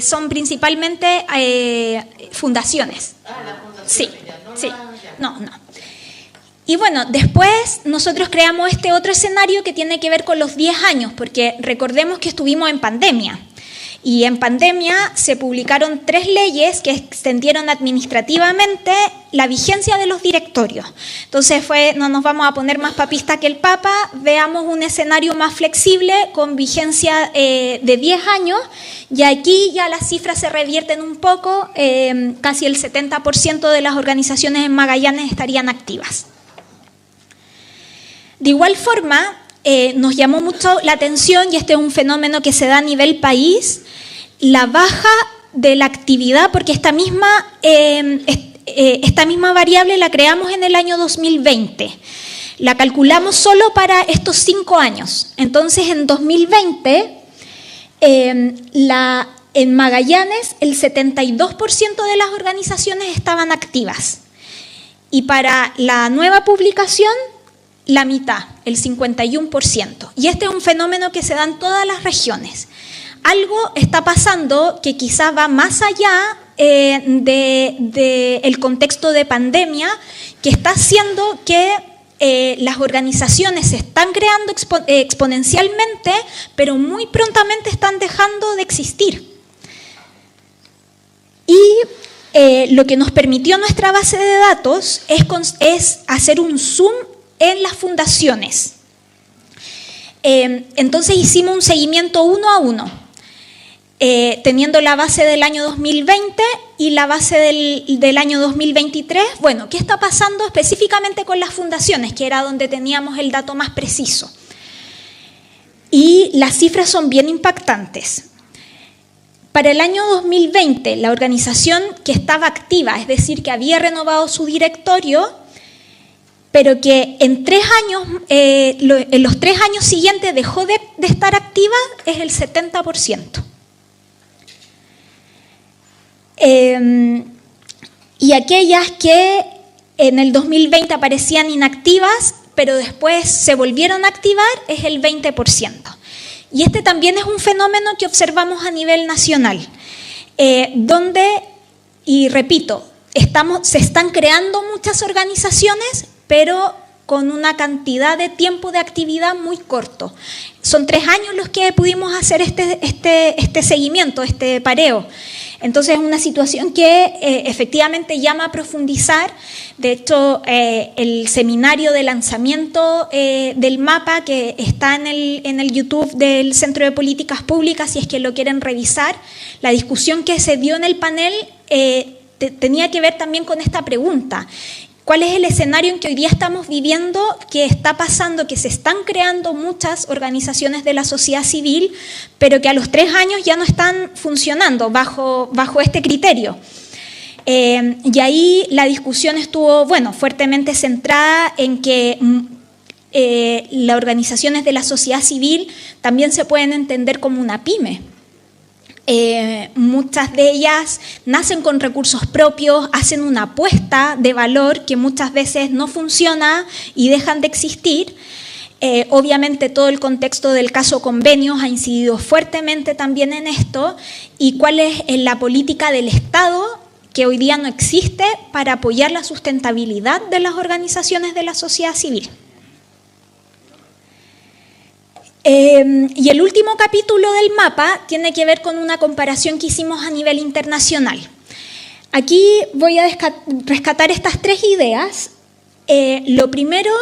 Son principalmente fundaciones. Las fundaciones. Sí, ya, no sí, ya. no. Y bueno, después nosotros creamos este otro escenario que tiene que ver con los 10 años, porque recordemos que estuvimos en pandemia. Y en pandemia se publicaron 3 leyes que extendieron administrativamente la vigencia de los directorios. Entonces no nos vamos a poner más papista que el Papa, veamos un escenario más flexible con vigencia de 10 años, y aquí ya las cifras se revierten un poco, casi el 70% de las organizaciones en Magallanes estarían activas. De igual forma, nos llamó mucho la atención, y este es un fenómeno que se da a nivel país, la baja de la actividad, porque esta misma variable la creamos en el año 2020. La calculamos solo para estos 5 años. Entonces, en 2020, en Magallanes, el 72% de las organizaciones estaban activas. Y para la nueva publicación, la mitad, el 51%. Y este es un fenómeno que se da en todas las regiones. Algo está pasando que quizás va más allá del contexto de pandemia, que está haciendo que las organizaciones se están creando exponencialmente, pero muy prontamente están dejando de existir. Y lo que nos permitió nuestra base de datos es hacer un zoom en las fundaciones. Entonces hicimos un seguimiento 1 a 1. Teniendo la base del año 2020 y la base del año 2023, bueno, ¿qué está pasando específicamente con las fundaciones? Que era donde teníamos el dato más preciso. Y las cifras son bien impactantes. Para el año 2020, la organización que estaba activa, es decir, que había renovado su directorio, pero que en 3 años, en los 3 años siguientes dejó de estar activa, es el 70%. Y aquellas que en el 2020 aparecían inactivas, pero después se volvieron a activar, es el 20%. Y este también es un fenómeno que observamos a nivel nacional, donde, y repito, se están creando muchas organizaciones, pero con una cantidad de tiempo de actividad muy corto. Son 3 años los que pudimos hacer este seguimiento, este pareo. Entonces es una situación que efectivamente llama a profundizar. De hecho, el seminario de lanzamiento del mapa, que está en el YouTube del Centro de Políticas Públicas, si es que lo quieren revisar, la discusión que se dio en el panel tenía que ver también con esta pregunta. ¿Cuál es el escenario en que hoy día estamos viviendo, que está pasando, que se están creando muchas organizaciones de la sociedad civil, pero que a los 3 años ya no están funcionando bajo este criterio? Y ahí la discusión estuvo, fuertemente centrada en que las organizaciones de la sociedad civil también se pueden entender como una pyme. Muchas de ellas nacen con recursos propios, hacen una apuesta de valor que muchas veces no funciona y dejan de existir. Obviamente todo el contexto del caso Convenios ha incidido fuertemente también en esto, y cuál es la política del Estado que hoy día no existe para apoyar la sustentabilidad de las organizaciones de la sociedad civil. Y el último capítulo del mapa tiene que ver con una comparación que hicimos a nivel internacional. Aquí voy a rescatar estas 3 ideas. Lo primero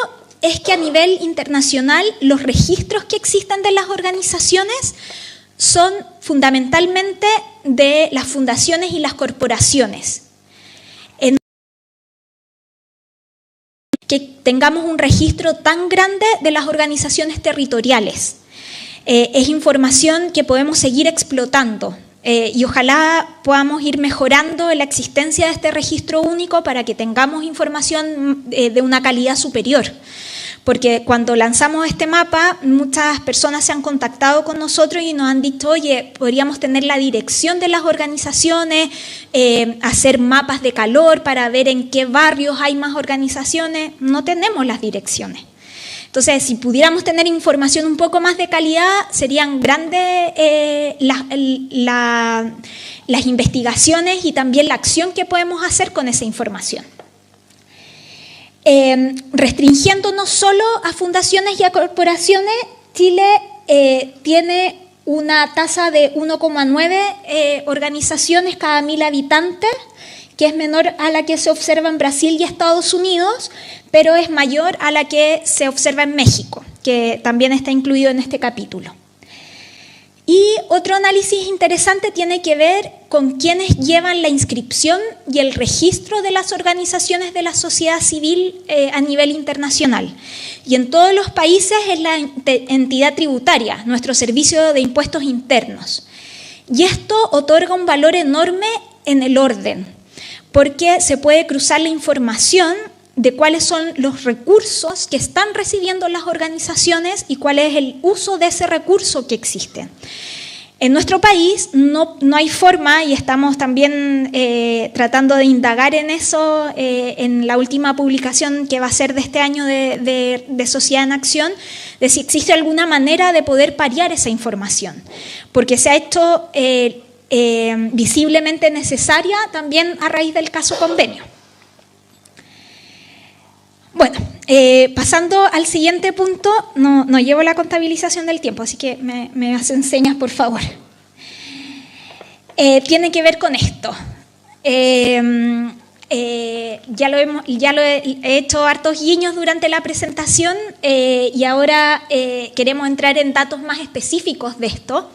es que a nivel internacional los registros que existen de las organizaciones son fundamentalmente de las fundaciones y las corporaciones. Que tengamos un registro tan grande de las organizaciones territoriales. Es información que podemos seguir explotando y ojalá podamos ir mejorando la existencia de este registro único para que tengamos información de una calidad superior. Porque cuando lanzamos este mapa, muchas personas se han contactado con nosotros y nos han dicho, oye, podríamos tener la dirección de las organizaciones, hacer mapas de calor para ver en qué barrios hay más organizaciones. No tenemos las direcciones. Entonces, si pudiéramos tener información un poco más de calidad, serían grandes las investigaciones y también la acción que podemos hacer con esa información. Restringiéndonos solo a fundaciones y a corporaciones, Chile tiene una tasa de 1,9 organizaciones cada 1.000 habitantes, que es menor a la que se observa en Brasil y Estados Unidos, pero es mayor a la que se observa en México, que también está incluido en este capítulo. Y otro análisis interesante tiene que ver con quienes llevan la inscripción y el registro de las organizaciones de la sociedad civil a nivel internacional. Y en todos los países es la entidad tributaria, nuestro servicio de impuestos internos. Y esto otorga un valor enorme en el orden, porque se puede cruzar la información de cuáles son los recursos que están recibiendo las organizaciones y cuál es el uso de ese recurso que existe. En nuestro país no hay forma, y estamos también tratando de indagar en eso en la última publicación que va a ser de este año de Sociedad en Acción, de si existe alguna manera de poder pariar esa información, porque se ha hecho visiblemente necesaria también a raíz del caso Convenio. Bueno, pasando al siguiente punto, no llevo la contabilización del tiempo, así que me hacen señas, por favor. Tiene que ver con esto. Ya lo he hecho hartos guiños durante la presentación y ahora queremos entrar en datos más específicos de esto.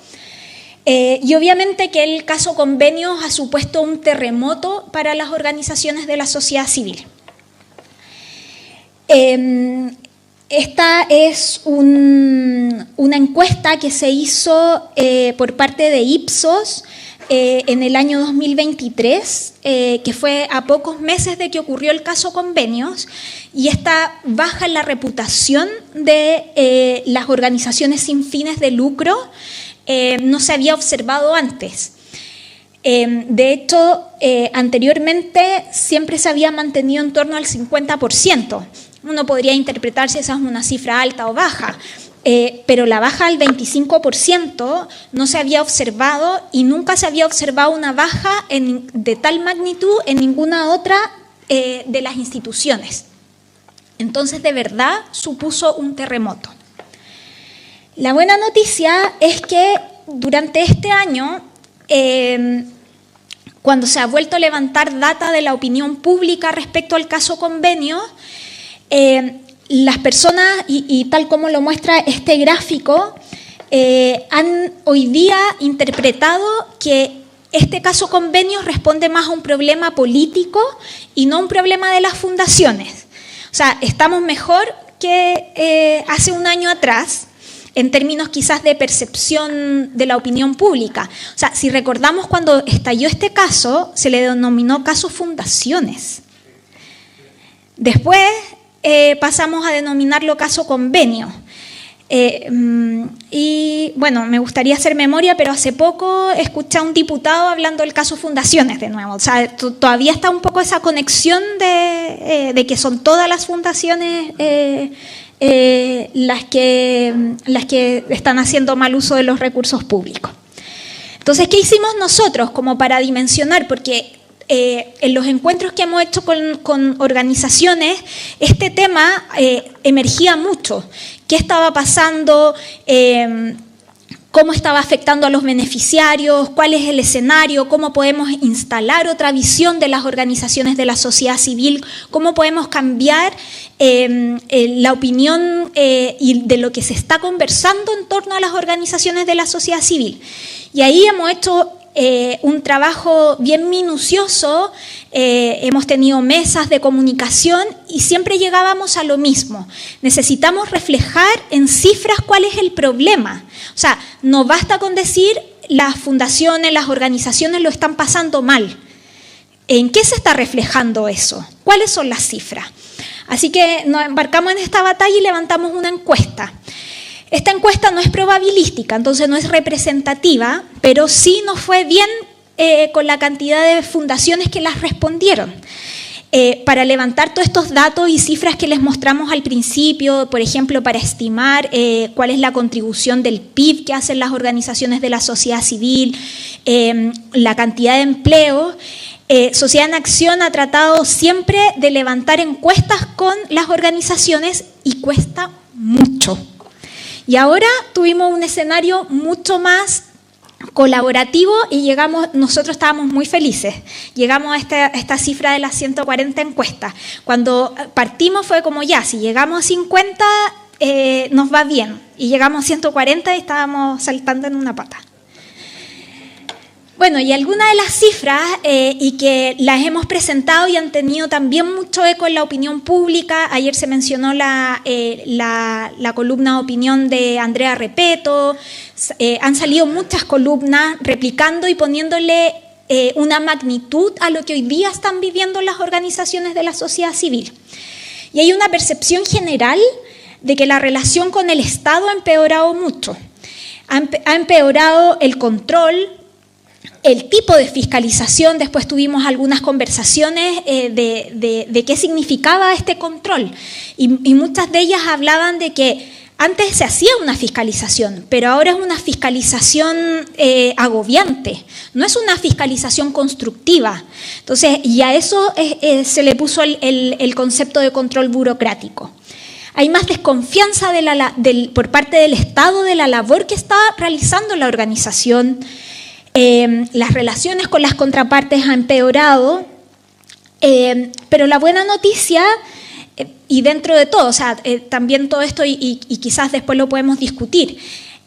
Y obviamente que el caso Convenios ha supuesto un terremoto para las organizaciones de la sociedad civil. Esta es una encuesta que se hizo por parte de Ipsos en el año 2023, que fue a pocos meses de que ocurrió el caso Convenios, y esta baja la reputación de las organizaciones sin fines de lucro no se había observado antes. De hecho, anteriormente siempre se había mantenido en torno al 50%. Uno podría interpretar si esa es una cifra alta o baja, pero la baja al 25% no se había observado y nunca se había observado una baja de tal magnitud en ninguna otra de las instituciones. Entonces, de verdad, supuso un terremoto. La buena noticia es que durante este año cuando se ha vuelto a levantar data de la opinión pública respecto al caso convenio, las personas, y tal como lo muestra este gráfico, han hoy día interpretado que este caso convenio responde más a un problema político y no a un problema de las fundaciones. O sea, estamos mejor que hace un año atrás, en términos quizás de percepción de la opinión pública. O sea, si recordamos cuando estalló este caso, se le denominó caso fundaciones. Después pasamos a denominarlo caso convenio. Y bueno, me gustaría hacer memoria, pero hace poco escuché a un diputado hablando del caso fundaciones de nuevo. O sea, todavía está un poco esa conexión de que son todas las fundaciones las que están haciendo mal uso de los recursos públicos. Entonces, ¿qué hicimos nosotros como para dimensionar? Porque en los encuentros que hemos hecho con organizaciones, este tema emergía mucho. ¿Qué estaba pasando? ¿Cómo estaba afectando a los beneficiarios? ¿Cuál es el escenario? ¿Cómo podemos instalar otra visión de las organizaciones de la sociedad civil? ¿Cómo podemos cambiar la opinión y de lo que se está conversando en torno a las organizaciones de la sociedad civil? Y ahí hemos hecho un trabajo bien minucioso, hemos tenido mesas de comunicación y siempre llegábamos a lo mismo. Necesitamos reflejar en cifras cuál es el problema. O sea, no basta con decir las fundaciones, las organizaciones lo están pasando mal. ¿En qué se está reflejando eso? ¿Cuáles son las cifras? Así que nos embarcamos en esta batalla y levantamos una encuesta. Esta encuesta no es probabilística, entonces no es representativa, pero sí nos fue bien con la cantidad de fundaciones que las respondieron. Para levantar todos estos datos y cifras que les mostramos al principio, por ejemplo, para estimar cuál es la contribución del PIB que hacen las organizaciones de la sociedad civil, la cantidad de empleo, Sociedad en Acción ha tratado siempre de levantar encuestas con las organizaciones y cuesta mucho. Y ahora tuvimos un escenario mucho más colaborativo y nosotros estábamos muy felices. Llegamos a esta cifra de las 140 encuestas. Cuando partimos fue como ya, si llegamos a 50 nos va bien. Y llegamos a 140 y estábamos saltando en una pata. Bueno, y algunas de las cifras y que las hemos presentado y han tenido también mucho eco en la opinión pública. Ayer se mencionó la columna de opinión de Andrea Repeto. Han salido muchas columnas replicando y poniéndole una magnitud a lo que hoy día están viviendo las organizaciones de la sociedad civil. Y hay una percepción general de que la relación con el Estado ha empeorado mucho. Ha empeorado el control, el tipo de fiscalización. Después tuvimos algunas conversaciones de qué significaba este control y muchas de ellas hablaban de que antes se hacía una fiscalización, pero ahora es una fiscalización agobiante, no es una fiscalización constructiva. Entonces, y a eso se le puso el concepto de control burocrático. Hay más desconfianza por parte del Estado de la labor que está realizando la organización. Las relaciones con las contrapartes han empeorado, pero la buena noticia, y dentro de todo, o sea, también todo esto, y quizás después lo podemos discutir,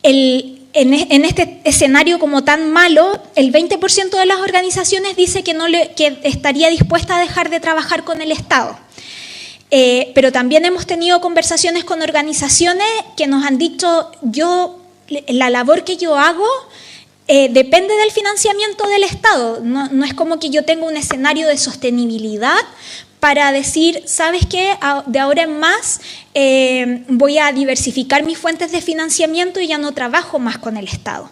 en este escenario como tan malo, el 20% de las organizaciones dice que estaría dispuesta a dejar de trabajar con el Estado. Pero también hemos tenido conversaciones con organizaciones que nos han dicho, la labor que yo hago depende del financiamiento del Estado. No es como que yo tenga un escenario de sostenibilidad para decir, ¿sabes qué? De ahora en más voy a diversificar mis fuentes de financiamiento y ya no trabajo más con el Estado.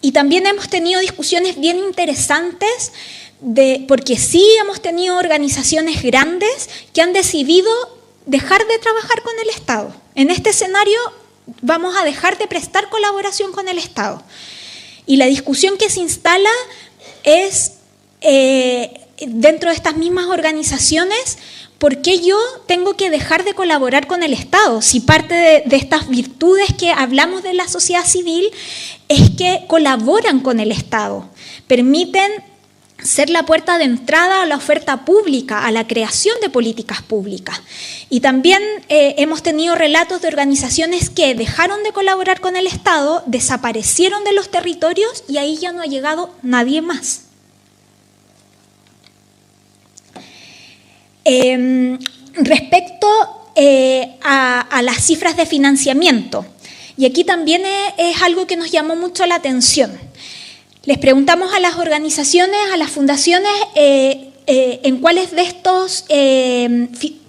Y también hemos tenido discusiones bien interesantes, porque sí hemos tenido organizaciones grandes que han decidido dejar de trabajar con el Estado. En este escenario vamos a dejar de prestar colaboración con el Estado. Y la discusión que se instala es, dentro de estas mismas organizaciones, ¿por qué yo tengo que dejar de colaborar con el Estado? Si parte de estas virtudes que hablamos de la sociedad civil es que colaboran con el Estado, permiten ser la puerta de entrada a la oferta pública, a la creación de políticas públicas. Y también hemos tenido relatos de organizaciones que dejaron de colaborar con el Estado, desaparecieron de los territorios y ahí ya no ha llegado nadie más. Respecto a las cifras de financiamiento, y aquí también es algo que nos llamó mucho la atención. Les preguntamos a las organizaciones, a las fundaciones, en cuáles de estos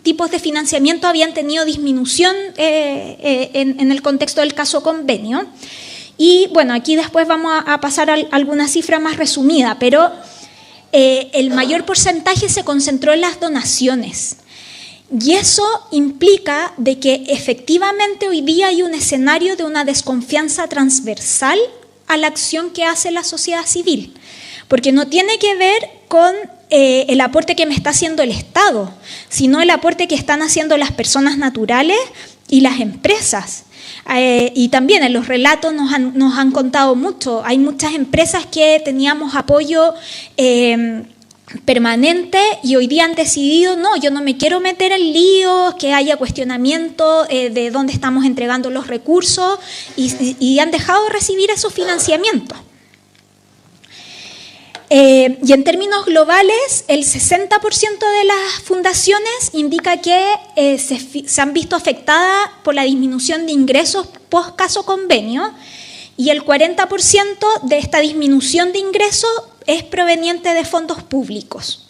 tipos de financiamiento habían tenido disminución en el contexto del caso convenio. Y bueno, aquí después vamos a pasar a alguna cifra más resumida, pero el mayor porcentaje se concentró en las donaciones. Y eso implica de que efectivamente hoy día hay un escenario de una desconfianza transversal a la acción que hace la sociedad civil, porque no tiene que ver con el aporte que me está haciendo el Estado, sino el aporte que están haciendo las personas naturales y las empresas. Y también en los relatos nos han contado mucho. Hay muchas empresas que teníamos apoyo permanente y hoy día han decidido, no, yo no me quiero meter en líos, que haya cuestionamiento de dónde estamos entregando los recursos y han dejado de recibir esos financiamientos. Y en términos globales, el 60% de las fundaciones indica que se han visto afectadas por la disminución de ingresos post caso convenio y el 40% de esta disminución de ingresos es proveniente de fondos públicos.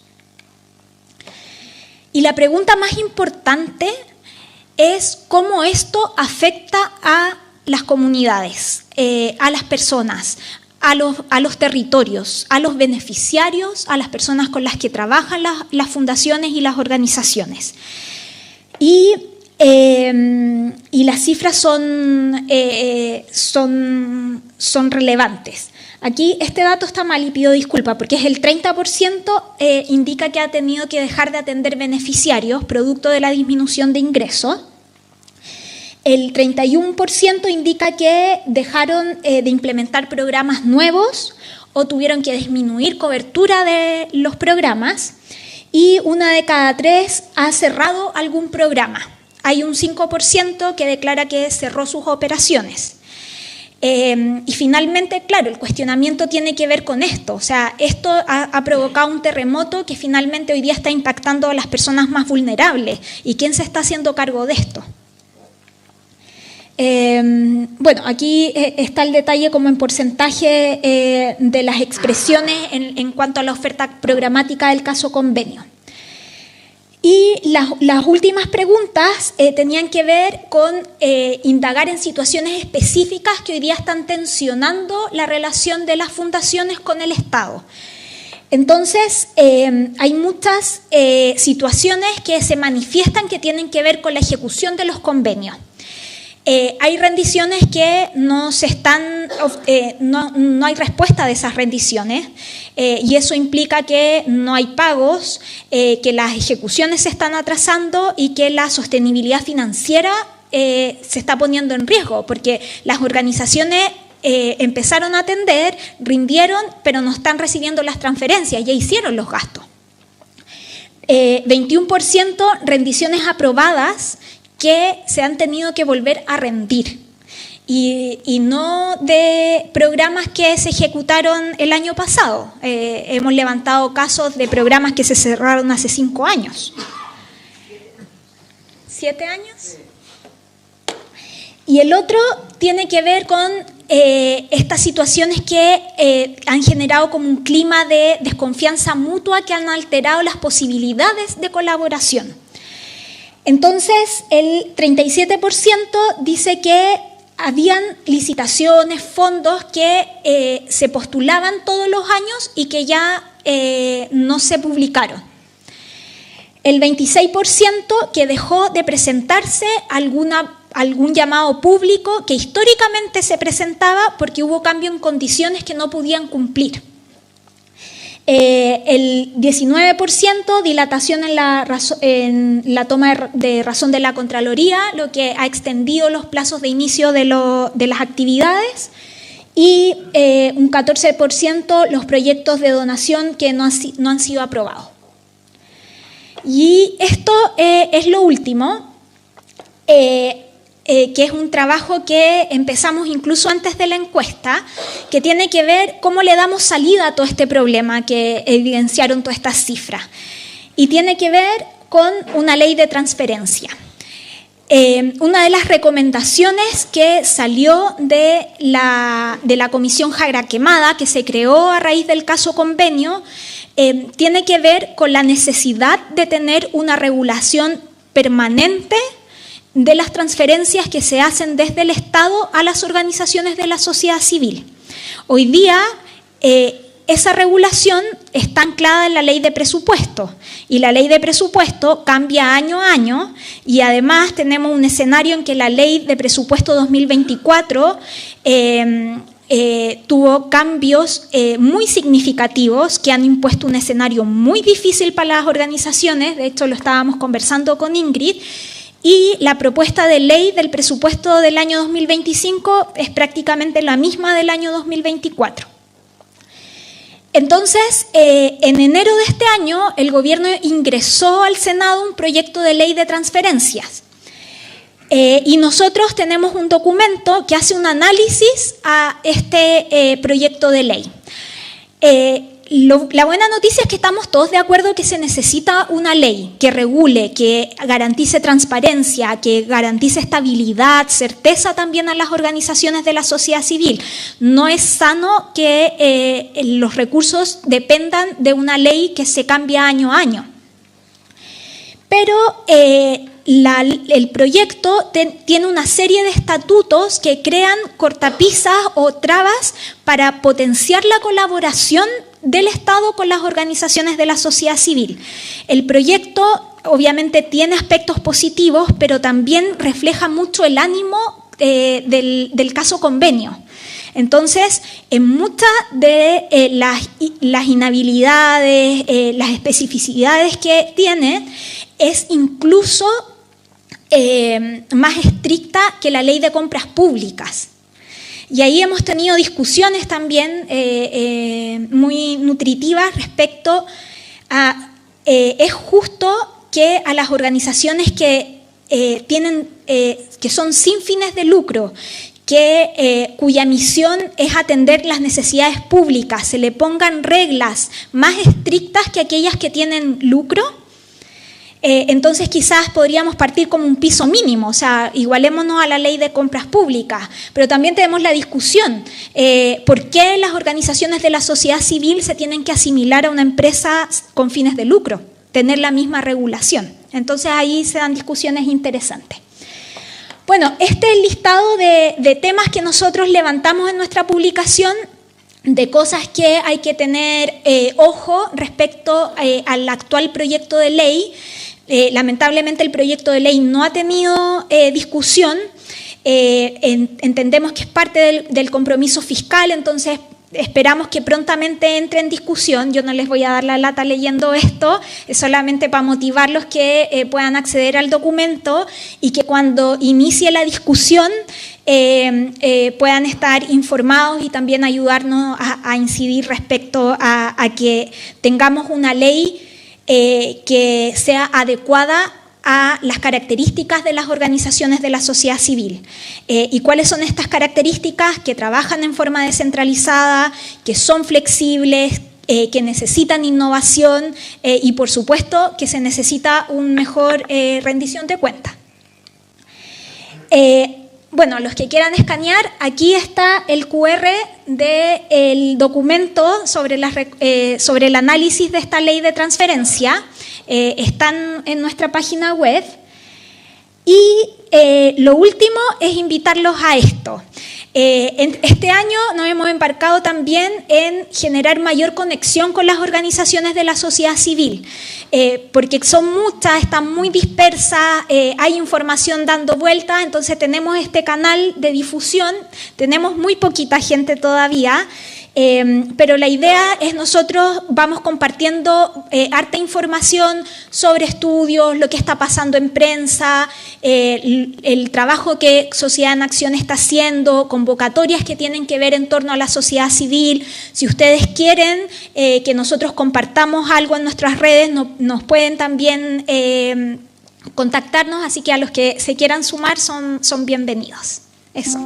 Y la pregunta más importante es cómo esto afecta a las comunidades, a las personas, a los territorios, a los beneficiarios, a las personas con las que trabajan las fundaciones y las organizaciones. Y las cifras son relevantes. Aquí este dato está mal y pido disculpa porque es el 30% indica que ha tenido que dejar de atender beneficiarios producto de la disminución de ingresos. El 31% indica que dejaron de implementar programas nuevos o tuvieron que disminuir cobertura de los programas y 1 de cada 3 ha cerrado algún programa. Hay un 5% que declara que cerró sus operaciones. Y finalmente, claro, el cuestionamiento tiene que ver con esto. O sea, esto ha provocado un terremoto que finalmente hoy día está impactando a las personas más vulnerables. ¿Y quién se está haciendo cargo de esto? Bueno, aquí está el detalle como en porcentaje de las expresiones en cuanto a la oferta programática del caso convenio. Y las últimas preguntas tenían que ver con indagar en situaciones específicas que hoy día están tensionando la relación de las fundaciones con el Estado. Entonces, hay muchas situaciones que se manifiestan que tienen que ver con la ejecución de los convenios. Hay rendiciones que no hay respuesta de esas rendiciones y eso implica que no hay pagos, que las ejecuciones se están atrasando y que la sostenibilidad financiera se está poniendo en riesgo porque las organizaciones empezaron a atender, rindieron, pero no están recibiendo las transferencias, ya hicieron los gastos. 21% rendiciones aprobadas que se han tenido que volver a rendir y no de programas que se ejecutaron el año pasado. Hemos levantado casos de programas que se cerraron hace 5 años. 7 años. Y el otro tiene que ver con estas situaciones que han generado como un clima de desconfianza mutua que han alterado las posibilidades de colaboración. Entonces, el 37% dice que habían licitaciones, fondos que se postulaban todos los años y que ya no se publicaron. El 26% que dejó de presentarse algún llamado público que históricamente se presentaba porque hubo cambio en condiciones que no podían cumplir. El 19% dilatación en la toma de razón de la Contraloría, lo que ha extendido los plazos de inicio de las actividades, y un 14% los proyectos de donación que no han sido aprobados. Y esto es lo último, que es un trabajo que empezamos incluso antes de la encuesta, que tiene que ver cómo le damos salida a todo este problema que evidenciaron todas estas cifras. Y tiene que ver con una ley de transferencia. Una de las recomendaciones que salió de la Comisión Jairaquemada, que se creó a raíz del caso Convenio, tiene que ver con la necesidad de tener una regulación permanente de las transferencias que se hacen desde el Estado a las organizaciones de la sociedad civil. Hoy día, esa regulación está anclada en la ley de presupuesto y la ley de presupuesto cambia año a año y además tenemos un escenario en que la ley de presupuesto 2024 tuvo cambios muy significativos que han impuesto un escenario muy difícil para las organizaciones. De hecho, lo estábamos conversando con Ingrid. Y la propuesta de ley del presupuesto del año 2025 es prácticamente la misma del año 2024. Entonces, en enero de este año, el gobierno ingresó al Senado un proyecto de ley de transferencias. Y nosotros tenemos un documento que hace un análisis a este proyecto de ley. La buena noticia es que estamos todos de acuerdo que se necesita una ley que regule, que garantice transparencia, que garantice estabilidad, certeza también a las organizaciones de la sociedad civil. No es sano que los recursos dependan de una ley que se cambia año a año. Pero el proyecto tiene una serie de estatutos que crean cortapisas o trabas para potenciar la colaboración del Estado con las organizaciones de la sociedad civil. El proyecto obviamente tiene aspectos positivos, pero también refleja mucho el ánimo del caso Convenio. Entonces, en muchas de las inhabilidades, las especificidades que tiene, es incluso más estricta que la ley de compras públicas. Y ahí hemos tenido discusiones también muy nutritivas respecto a, es justo que a las organizaciones que son sin fines de lucro, cuya misión es atender las necesidades públicas, se le pongan reglas más estrictas que aquellas que tienen lucro. Entonces quizás podríamos partir como un piso mínimo, o sea, igualémonos a la ley de compras públicas, pero también tenemos la discusión, ¿por qué las organizaciones de la sociedad civil se tienen que asimilar a una empresa con fines de lucro, tener la misma regulación? Entonces ahí se dan discusiones interesantes. Bueno, este es el listado de temas que nosotros levantamos en nuestra publicación, de cosas que hay que tener ojo respecto al actual proyecto de ley. Lamentablemente el proyecto de ley no ha tenido discusión. Entendemos que es parte del compromiso fiscal, entonces esperamos que prontamente entre en discusión. Yo no les voy a dar la lata leyendo esto, es solamente para motivarlos que puedan acceder al documento y que cuando inicie la discusión puedan estar informados y también ayudarnos a incidir respecto a que tengamos una ley que sea adecuada a las características de las organizaciones de la sociedad civil. ¿Y cuáles son estas características? Que trabajan en forma descentralizada, que son flexibles, que necesitan innovación y, por supuesto, que se necesita una mejor rendición de cuentas. Bueno, los que quieran escanear, aquí está el QR del documento sobre el análisis de esta ley de transferencia. Están en nuestra página web. Y lo último es invitarlos a esto. Este año nos hemos embarcado también en generar mayor conexión con las organizaciones de la sociedad civil, porque son muchas, están muy dispersas, hay información dando vueltas, entonces tenemos este canal de difusión, tenemos muy poquita gente todavía, Pero la idea es nosotros vamos compartiendo harta información sobre estudios, lo que está pasando en prensa, el trabajo que Sociedad en Acción está haciendo, convocatorias que tienen que ver en torno a la sociedad civil. Si ustedes quieren que nosotros compartamos algo en nuestras redes, nos pueden también contactarnos, así que a los que se quieran sumar son bienvenidos. Eso.